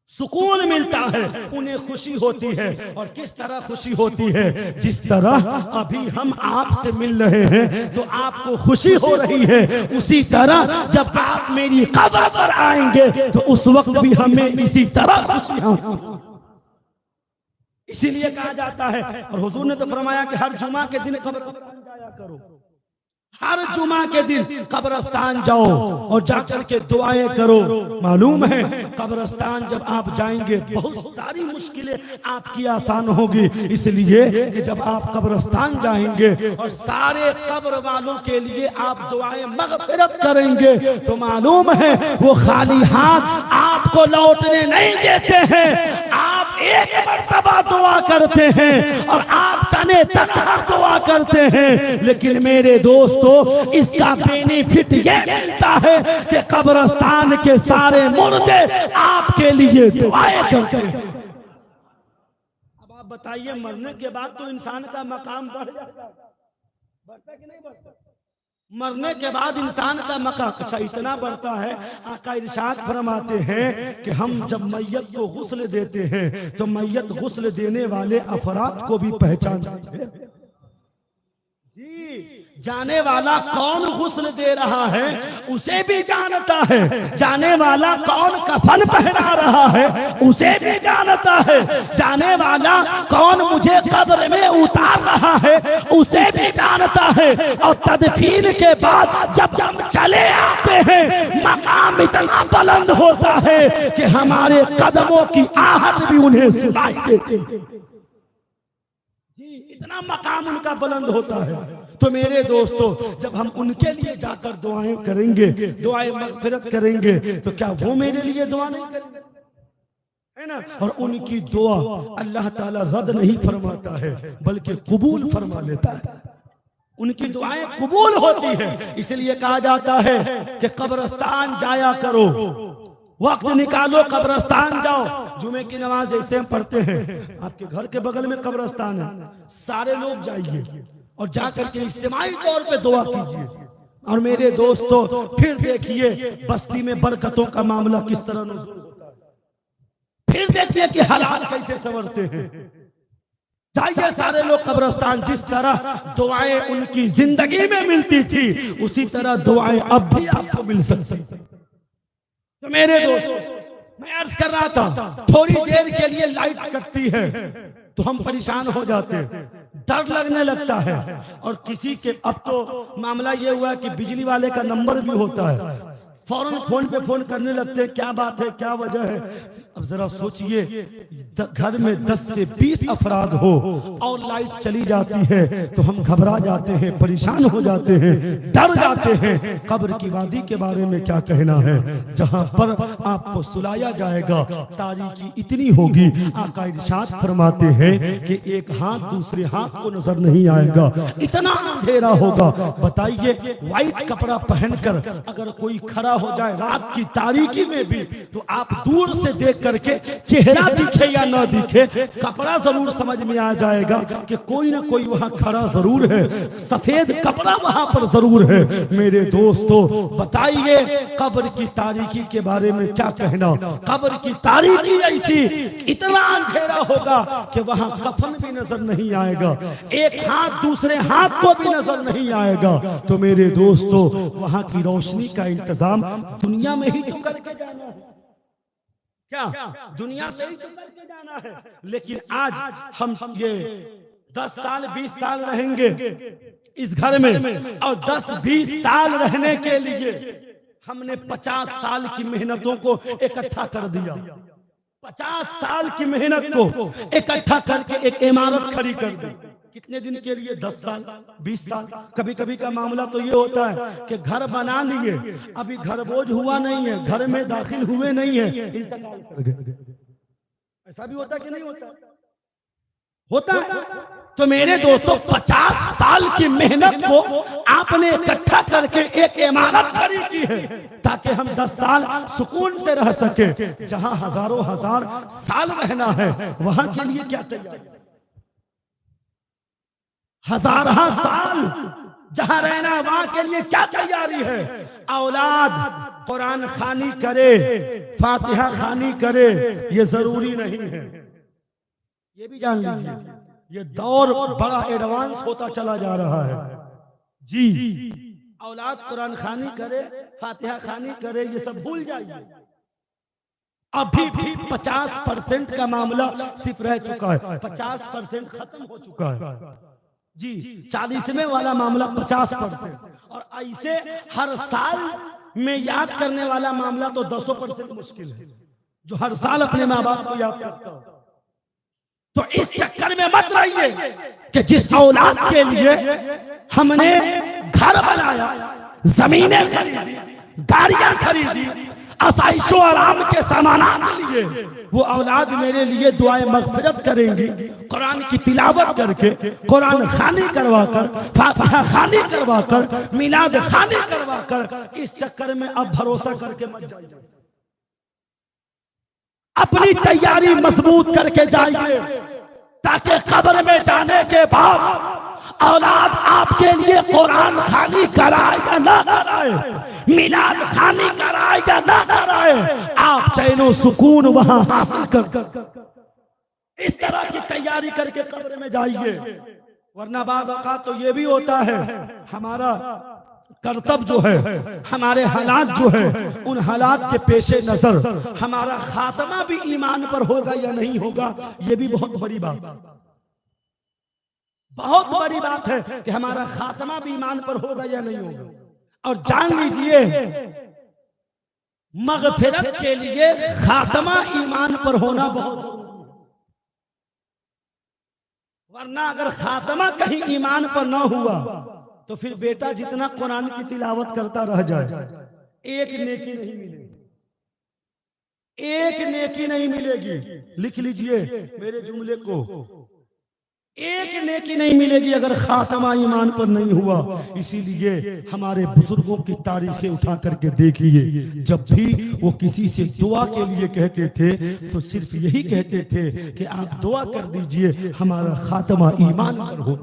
सुकून मिलता है, उन्हें खुशी होती है। और किस तरह खुशी होती है? जिस तरह अभी हम आपसे मिल रहे हैं तो आपको खुशी हो रही है, उसी तरह जब आप मेरी कब्र पर आएंगे तो उस वक्त भी हमें इसी तरह खुशी हासिल। इसीलिए कहा जाता है, और हुजूर ने तो फरमाया कि हर जुमा के दिन कब्रिस्तान जाया करो, हर जुमा के दिन कब्रिस्तान जाओ और जाकर के दुआएं करो। मालूम है कब्रिस्तान जब आप जाएंगे बहुत सारी मुश्किलें आपकी आसान होगी, इसलिए कि जब आप कब्रिस्तान जाएंगे और सारे कब्र वालों के लिए आप दुआएं मगफिरत करेंगे तो मालूम है वो खाली हाथ आपको लौटने नहीं देते हैं। आप एक मर्तबा दुआ करते हैं और आप तने तनहा दुआ करते हैं, लेकिन मेरे दोस्तों इसका बेनिफिट ये मिलता है कि कब्रिस्तान के सारे मुर्दे आपके लिए दुआएं करते हैं। अब आप बताइए, मरने के बाद तो इंसान का मकाम बढ़ जाता है, बढ़ता कि नहीं बढ़ता? मरने के बाद इंसान का मकाम अच्छा इतना बढ़ता है, आका इरशाद फरमाते हैं कि हम जब मैयत को गुस्ल देते हैं तो मैयत गुस्ल देने वाले अफराद को भी पहचानते हैं जी। जाने वाला कौन गुस्ल दे रहा है उसे भी जानता है, जाने वाला कौन कफन पहना रहा है उसे भी जानता है, जाने वाला कौन मुझे कब्र में उतार रहा है उसे भी जानता है। और तदफीन के बाद जब हम चले आते हैं मकाम इतना बुलंद होता है कि हमारे कदमों की आहट भी उन्हें सुनाई देती है जी, इतना मकाम उनका बुलंद होता है। तो मेरे दोस्तों जब हम उनके लिए जाकर दुआएं करेंगे, दुआएं मगफिरत करेंगे, तो क्या वो मेरे लिए दुआ नहीं करेंगे? है ना। और उनकी दुआ अल्लाह ताला रद्द नहीं फरमाता है बल्कि कबूल फरमा लेता है, उनकी दुआएं कबूल होती है। इसलिए कहा जाता है कि कब्रिस्तान जाया करो, वक्त निकालो कब्रिस्तान जाओ। जुमे की नमाज जैसे हम पढ़ते हैं, आपके घर के बगल में कब्रिस्तान है, सारे लोग जाइए और जाकर के इज्तिमाई तौर पे दुआ कीजिए। और मेरे दोस्तों फिर देखिए बस्ती में बरकतों का मामला किस तरह नुज़ूल होता है, फिर देखिए कि हालात कैसे संवरते हैं। जाइए सारे लोग कब्रिस्तान, जिस तरह दुआएं उनकी जिंदगी में मिलती थी उसी तरह दुआएं अब भी आपको मिल सकती। तो मेरे दोस्तों मैं अर्ज कर रहा था, थोड़ी देर के लिए लाइट कटती है तो हम परेशान हो जाते हैं, डर लगने लगता है। और किसी के अब तो मामला ये हुआ कि बिजली वाले का नंबर भी होता है, फौरन फोन पे फोन करने लगते हैं, क्या बात है, क्या वजह है। अब जरा सोचिए घर में 10 से 20 अफराद हो और लाइट चली जाती है तो हम घबरा जाते हैं, परेशान हो जाते हैं, डर जाते हैं। कब्र की वादी के बारे में क्या कहना है, जहां पर आपको सुलाया जाएगा तारीकी इतनी होगी, आका इरशाद फरमाते हैं कि एक हाथ दूसरे हाथ को नजर नहीं आएगा, इतना अंधेरा होगा। बताइए व्हाइट कपड़ा पहनकर अगर कोई खड़ा हो जाए रात की तारीकी में भी, तो आप दूर से देख करके चेहरा दिखे या ना दिखे, कपड़ा जरूर समझ में आ जाएगा कि कोई ना कोई वहां खड़ा जरूर है, सफेद कपड़ा वहां पर जरूर है। मेरे दोस्तों, बताइए कब्र की तारीकी के बारे में क्या कहना। कब्र की तारीकी ऐसी, इतना अंधेरा होगा कि वहां कफन भी नजर नहीं आएगा, एक हाथ दूसरे हाथ को भी नजर नहीं आएगा। तो मेरे दोस्तों, वहां की रोशनी का इंतजाम दुनिया में ही तो करके जाना है, क्या दुनिया से ही तो करके जाना है। लेकिन आज हम ये 10 साल 20 साल रहेंगे इस घर में, और 10-20 साल रहने के लिए हमने 50 साल की मेहनतों को इकट्ठा कर दिया। 50 साल की मेहनत को इकट्ठा करके एक इमारत खड़ी कर दी। कितने दिन के लिए? 10 साल 20 साल। कभी कभी का मामला तो ये होता है कि घर बना लिए, अभी घर बोझ हुआ नहीं है, घर में दाखिल हुए नहीं है, इंतकाल कर गए। ऐसा भी होता कि नहीं होता? होता है। तो मेरे दोस्तों, 50 साल की मेहनत को आपने इकट्ठा करके एक इमारत खड़ी की है, ताकि हम 10 साल सुकून से रह सके। जहां हजारों हजार साल रहना है, वहां के लिए क्या तैयारी? हजार साल जहां रहना है, वहां के लिए क्या तैयारी है? औलाद कुरान खानी करे, फातिहा खानी करे, ये जरूरी नहीं है। ये भी जान लीजिए, ये दौर बड़ा एडवांस होता चला जा रहा है जी। औलाद कुरान खानी करे, फातिहा खानी करे, ये सब भूल जाइए। अभी भी 50% का मामला सिर्फ रह चुका है, 50% खत्म हो चुका है जी। 40वें वाला मामला 50%, और ऐसे हर साल में याद करने वाला मामला तो 200% मुश्किल है, जो हर साल अपने माँ बाप को याद करता हो। तो इस चक्कर में मत रहिए कि जिस औलाद के लिए हमने घर बनाया, जमीनें खरीदी, गाड़ियां खरीदी, आसाइशो आराम के सामानात लिए, वो औलाद मेरे लिए दुआएं मग़फ़िरत करेंगी, कुरान की तिलावत करके, कुरान खानी करवाकर, फातिहा खानी करवाकर, मिलाद खानी करवाकर। इस चक्कर में अब भरोसा करके मत जाइए, अपनी तैयारी मजबूत करके जाइए, ताकि कब्र में जाने के बाद औलाद आपके लिए कुरान खानी कराए या ना कराए, मिलाद खानी कराए या ना कराए, आप चैनो सुकून वहां हासिल कर। इस तरह की तैयारी करके कब्र में जाइए। वरना बाज़ औक़ात तो ये भी होता है, हमारा कर्तव्य जो है, हमारे हालात जो है, उन हालात के पेशे नजर हमारा खात्मा भी ईमान पर होगा या नहीं होगा, ये भी बहुत बड़ी बात, बहुत बड़ी बात है कि हमारा खात्मा भी ईमान पर होगा या नहीं होगा। और जान लीजिए, मग़फ़िरत के लिए खात्मा ईमान पर होना बहुत, वरना अगर खात्मा कहीं ईमान पर ना हुआ तो फिर बेटा जितना कुरान की तिलावत करता रह जाए, एक नेकी नहीं मिलेगी, एक नेकी नहीं मिलेगी। लिख लीजिए मेरे जुमले को, एक नेकी नहीं मिलेगी अगर खात्मा ईमान पर नहीं हुआ। इसीलिए हमारे बुजुर्गों की तारीखें उठा करके देखिए, जब भी वो किसी से दुआ के लिए कहते थे तो सिर्फ यही कहते थे कि आप दुआ कर दीजिए हमारा खात्मा ईमान पर हो।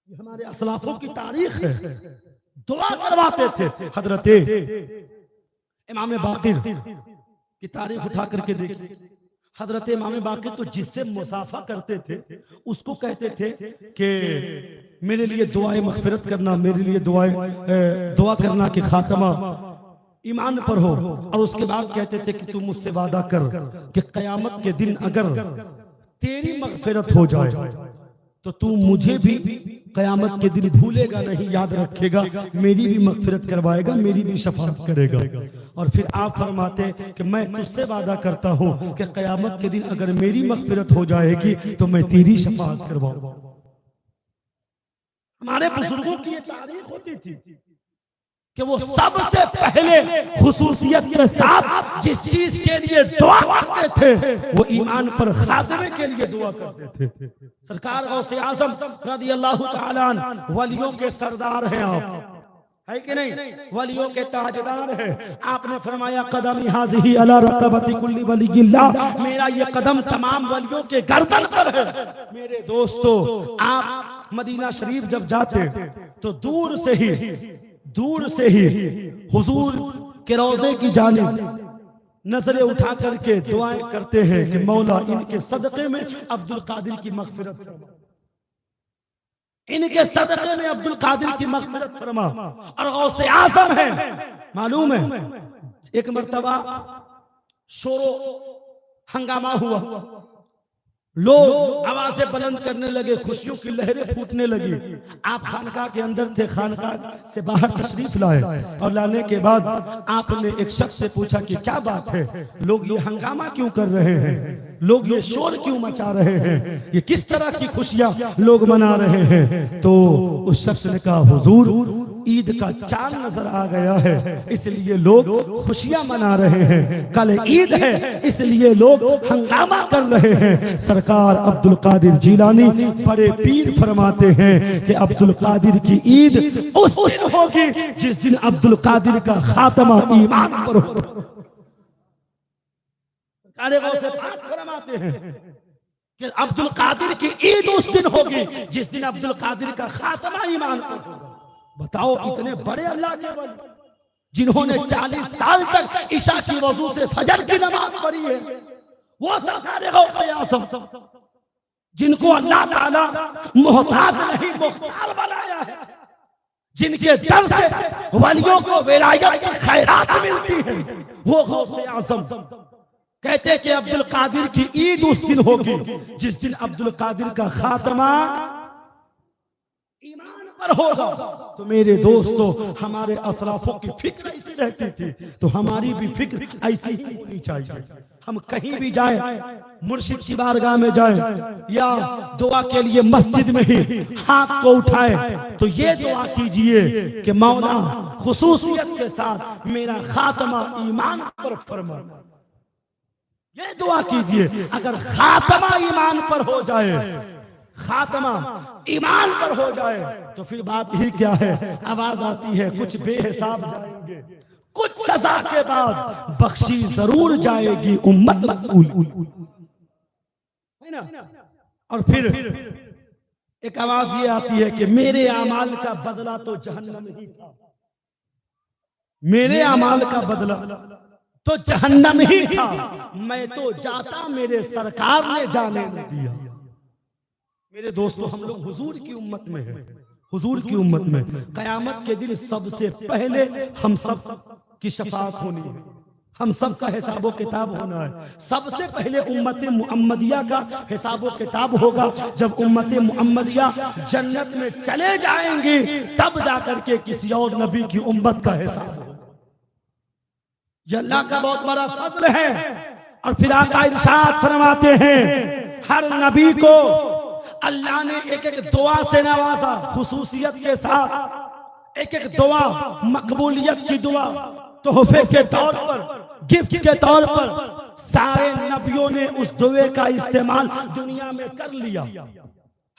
हमारे असलाफों की तारीख है, दुआ करवाते थे। हजरत इमाम बाकिर की तारीख उठा करके देखिए। हजरत इमाम बाकिर तो जिससे मुसाफा करते थे उसको कहते थे कि मेरे लिए दुआएं मग़फ़िरत करना, मेरे लिए दुआ करना कि खात्मा ईमान पर हो। और उसके बाद कहते थे कि तू मुझसे वादा कर कि क़यामत के दिन अगर तेरी मग़फ़िरत हो जाए तो तू मुझे भी क़यामत के दिन भूलेगा नहीं, याद रखेगा, मेरी भी मग़फ़िरत करवाएगा, मेरी भी शफ़ाअत करेगा। और फिर आप फरमाते कि मैं तुझसे वादा करता हूँ कि क़यामत के दिन अगर मेरी मग़फ़िरत हो जाएगी तो मैं तेरी शफ़ाअत करवाऊंगा। हमारे बुजुर्गों की ये तारीख होती थी कि वो सबसे पहले खुसूसियत के साथ जिस चीज के लिए दुआ करते थे वो ईमान पर खात्मे के लिए दुआ करते थे। सरकार गौसे आज़म रज़ियल्लाहु ताला अन्हु वलियों के सरदार हैं आप, है कि नहीं? वलियों के ताजदार है। आपने फरमाया कदम हाज़िही अला रक़बति कुल्ली वलिय्यिल्लाह, मेरा ये कदम तमाम वलियों के गर्दन पर है। मेरे दोस्तों, आप मदीना शरीफ जब जाते तो दूर से ही हुजूर के रोज़े की जानिब नजरें उठा करके दुआएं करते हैं कि मौला इनके सदक़े में अब्दुल कादिर की मग़फ़िरत फरमा, इनके सदक़े में अब्दुल कादिर की मग़फ़िरत फरमा। और गौसे आज़म है, मालूम है, एक मर्तबा शोरो हंगामा हुआ, लोग आवाज़ें बुलंद करने लगे, खुशियों की लहरें फूटने लगी। आप खानकाह के अंदर थे, खानकाह से बाहर तशरीफ लाए और लाने के बाद आपने एक शख्स से पूछा कि क्या बात है, लोग ये हंगामा क्यों कर रहे हैं, लोग ये शोर क्यों मचा रहे हैं, ये किस तरह की खुशियां लोग मना रहे हैं? तो उस शख्स ने कहा, हुजूर ईद का चांद नजर आ गया है, इसलिए लोग खुशियां मना रहे हैं। कल ईद है, इसलिए लोग हंगामा कर रहे हैं। सरकार अब्दुल कादिर जीलानी बड़े पीर फरमाते हैं कि अब्दुल कादिर की ईद उस दिन होगी जिस दिन अब्दुल कादिर का खात्मा ईमान पर हो। फरमाते हैं कि अब्दुल कादिर की ईद उस दिन होगी जिस दिन अब्दुल कादिर का खात्मा ईमान पर होगा। बताओ, इतने बड़े अल्लाह के वली जिन्होंने 40 साल तक ईशा की वजू से फजर की नमाज पढ़ी है, वो सरकारे गौसे आज़म जिनको अल्लाह ताला मोहताज नहीं मुख्तार बनाया है, जिनके दर से वलियों को विलायत की खैरात मिलती है, वो गौसे आज़म कहते हैं कि अब्दुल कादिर की ईद उस दिन होगी जिस दिन अब्दुल कादिर का खात्मा ईमान पर होगा। तो मेरे दोस्तों, हमारे असलाफों की फिक्र ऐसी रहती थी, तो हमारी भी फिक्र ऐसी ही होनी चाहिए। हम कहीं भी जाएं, मुर्शिद की बारगाह में जाएं या दुआ के लिए मस्जिद में ही हाथ को उठाएं, तो ये दुआ कीजिए कि मौला खुसूसियत के साथ मेरा खात्मा ईमान पर फरमा। ये दुआ कीजिए, अगर खात्मा ईमान पर हो जाए, खात्मा ईमान पर हो जाए, तो फिर बात ही क्या है। आवाज आती है, कुछ बेहिसाब जाएंगे, कुछ सजा के बाद बख्शी जरूर जाएगी उम्मत मसूल, है ना। और फिर एक आवाज ये आती है कि मेरे अमाल का बदला तो जहन्नम ही था, मेरे अमाल का बदला तो जहन्नम ही था, मैं तो जाता मेरे सरकार ने जाने न दिया। मेरे दोस्तों, हम लोग हुजूर की उम्मत में हैं, हुजूर की उम्मत में कयामत के दिन सबसे पहले हम सब की शफाअत होनी है, हम सब का हिसाबो किताब होना है। सबसे पहले उम्मत मुहम्मदिया का हिसाबो किताब होगा। जब उम्मत मुहम्मदिया जन्नत में चले जाएंगे, तब जाकर के किसी और नबी की उम्मत का हिसाब होगा। ये अल्लाह का बहुत बड़ा फजल है। और फिर आका इरशाद फरमाते हैं, हर नबी को अल्लाह ने एक एक दुआ से नवाजा, खुसूसियत के साथ एक एक दुआ, मकबूलियत की दुआ, तोहफे के तौर पर, गिफ्ट के तौर पर सारे नबियों ने उस दुए का इस्तेमाल दुनिया में कर लिया।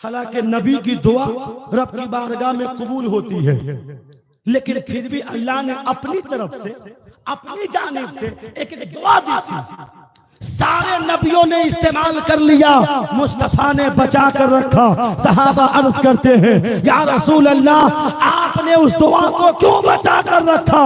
हालांकि नबी की दुआ रब की बारगाह में कबूल होती है, लेकिन फिर भी अल्लाह ने अपनी तरफ से, अपनी जानिब से एक एक दुआ दी थी। सारे नबियों ने इस्तेमाल कर लिया, मुस्तफा ने बचा कर रखा। सहाबा अर्ज करते हैं, या रसूल अल्लाह, आपने उस दुआ को क्यों बचा कर रखा?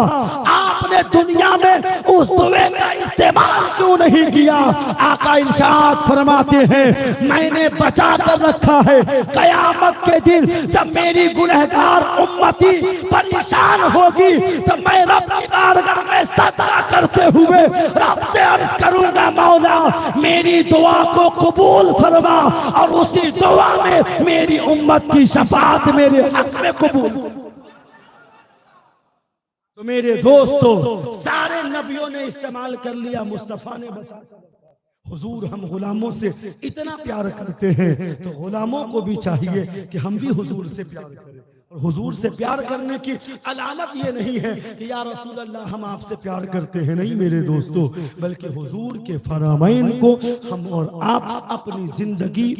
आपने दुनिया में उस दुआ का इस्तेमाल क्यों नहीं किया? आका इरशाद फरमाते हैं, मैंने बचा कर रखा है। कयामत के दिन जब मेरी गुनहगार उम्मती परेशान होगी, तो मैं रब की बारगाह में सजदा करते हुए रब से अर्ज करूंगा, मौला मेरी दुआ को कबूल फरमा, और उसी दुआ में मेरी उम्मत की शफाअत मेरे हक में कबूल। तो मेरे दोस्तों, सारे नबियों ने इस्तेमाल कर लिया, मुस्तफा ने बचा। हुजूर हम गुलामों से इतना प्यार करते हैं, तो गुलामों को भी चाहिए कि हम भी हुजूर से प्यार करें। और हुजूर से प्यार करने की अलामत ये नहीं है कि या रसूल अल्लाह हम आपसे प्यार करते हैं, नहीं मेरे दोस्तों, बल्कि हुजूर के फरमाइन को हम और आप अपनी जिंदगी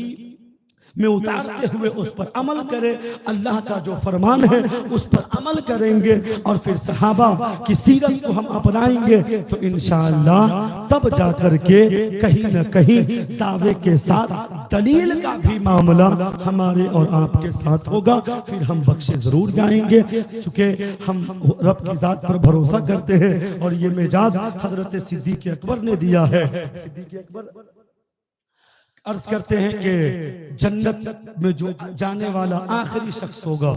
में उतारते हुए उस पर अमल करें, अल्लाह का जो फरमान है उस पर अमल करेंगे और फिर सहाबा की सीरत को हम अपनाएंगे तो इंशाअल्लाह तब जाकर के कहीं न कहीं दावे के साथ दलील का भी मामला हमारे और आपके साथ होगा, फिर हम बख्शे जरूर जाएंगे। चूंकि हम रब की जात पर भरोसा करते हैं और ये मेजाज हजरत सिद्दीक अकबर ने दिया है। सिद्दीक अकबर अर्ज करते हैं कि जन्नत में जो जाने वाला आखिरी शख्स होगा,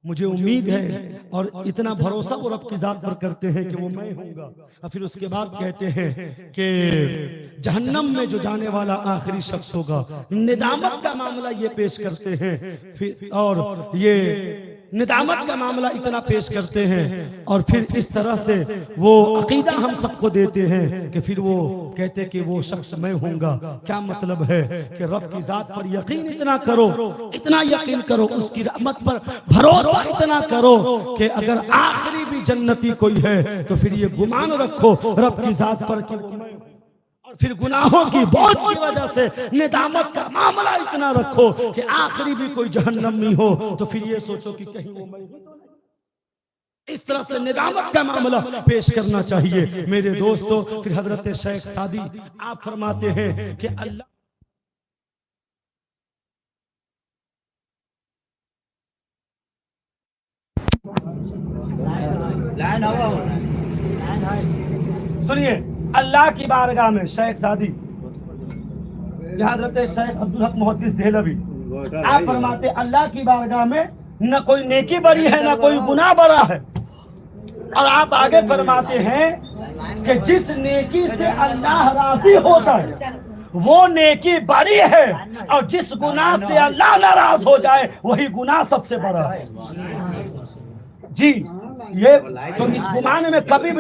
मुझे उम्मीद है और इतना भरोसा वो रब की जात पर करते हैं कि वो मैं होऊंगा। और फिर उसके बाद कहते हैं कि जहन्नम में जो जाने वाला आखिरी शख्स होगा, निदामत का मामला ये पेश करते हैं। फिर और ये निदामत का मामला इतना पेश करते हैं और फिर इस तरह से वो अकीदा हम सबको देते हैं कि फिर वो कहते कि वो शख्स मैं होऊंगा। क्या मतलब है कि रब की जात पर यकीन इतना करो, इतना यकीन करो, उसकी रहमत पर भरोसा इतना करो कि अगर आखिरी भी जन्नती कोई है तो फिर ये गुमान रखो रब की जात पर कि वो मैं, और फिर गुनाहों की बोझ की वजह से निदामत का मामला इतना रखो कि आखिरी भी कोई जहन्नमी हो तो फिर ये सोचो कि कहीं वो मैं तो नहीं। इस तरह से निदामत का मामला पेश करना चाहिए मेरे दोस्तों। फिर हजरत शेख सादी आप फरमाते हैं कि अल्लाह सुनिए, अल्लाह की बारगाह में शेख सादी हजरत शेख अब्दुल हक मुहद्दिस देहलवी आप फरमाते अल्लाह की बारगाह में न कोई नेकी बड़ी है न कोई गुनाह बड़ा है। और आप आगे फरमाते हैं कि जिस नेकी से अल्लाह राजी होता है वो नेकी बड़ी है और जिस गुनाह से अल्लाह नाराज हो जाए वही गुनाह सबसे बड़ा है। जी ये तो इस गुनाह में कभी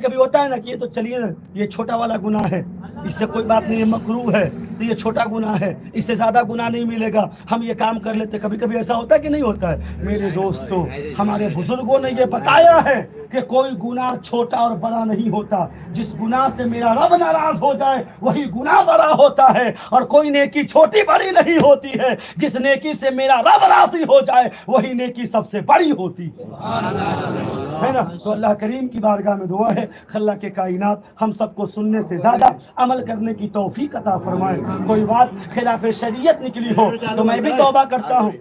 कभी होता है ना कि ये तो चलिए ये छोटा वाला गुनाह है, इससे कोई बात नहीं, ये मकरूह है तो ये छोटा गुनाह है, इससे ज्यादा गुनाह नहीं मिलेगा, हम ये काम कर लेते। कभी कभी ऐसा होता है कि नहीं होता है? मेरे दोस्तों, हमारे बुजुर्गों ने ये बताया है कि कोई गुनाह छोटा और बड़ा नहीं होता, जिस गुनाह से मेरा रब नाराज हो जाए वही गुनाह बड़ा होता है। और कोई नेकी छोटी बड़ी नहीं होती है, जिस नेकी से मेरा रब राजी हो जाए वही नेकी सबसे बड़ी होती है ना। तो अल्लाह करीम की बारगाह में दुआ है अल्लाह के कायनात हम सबको सुनने से ज्यादा अमल करने की तौफीक अता फरमाए। कोई बात खिलाफ शरीयत निकली हो तो मैं भी तौबा करता हूँ,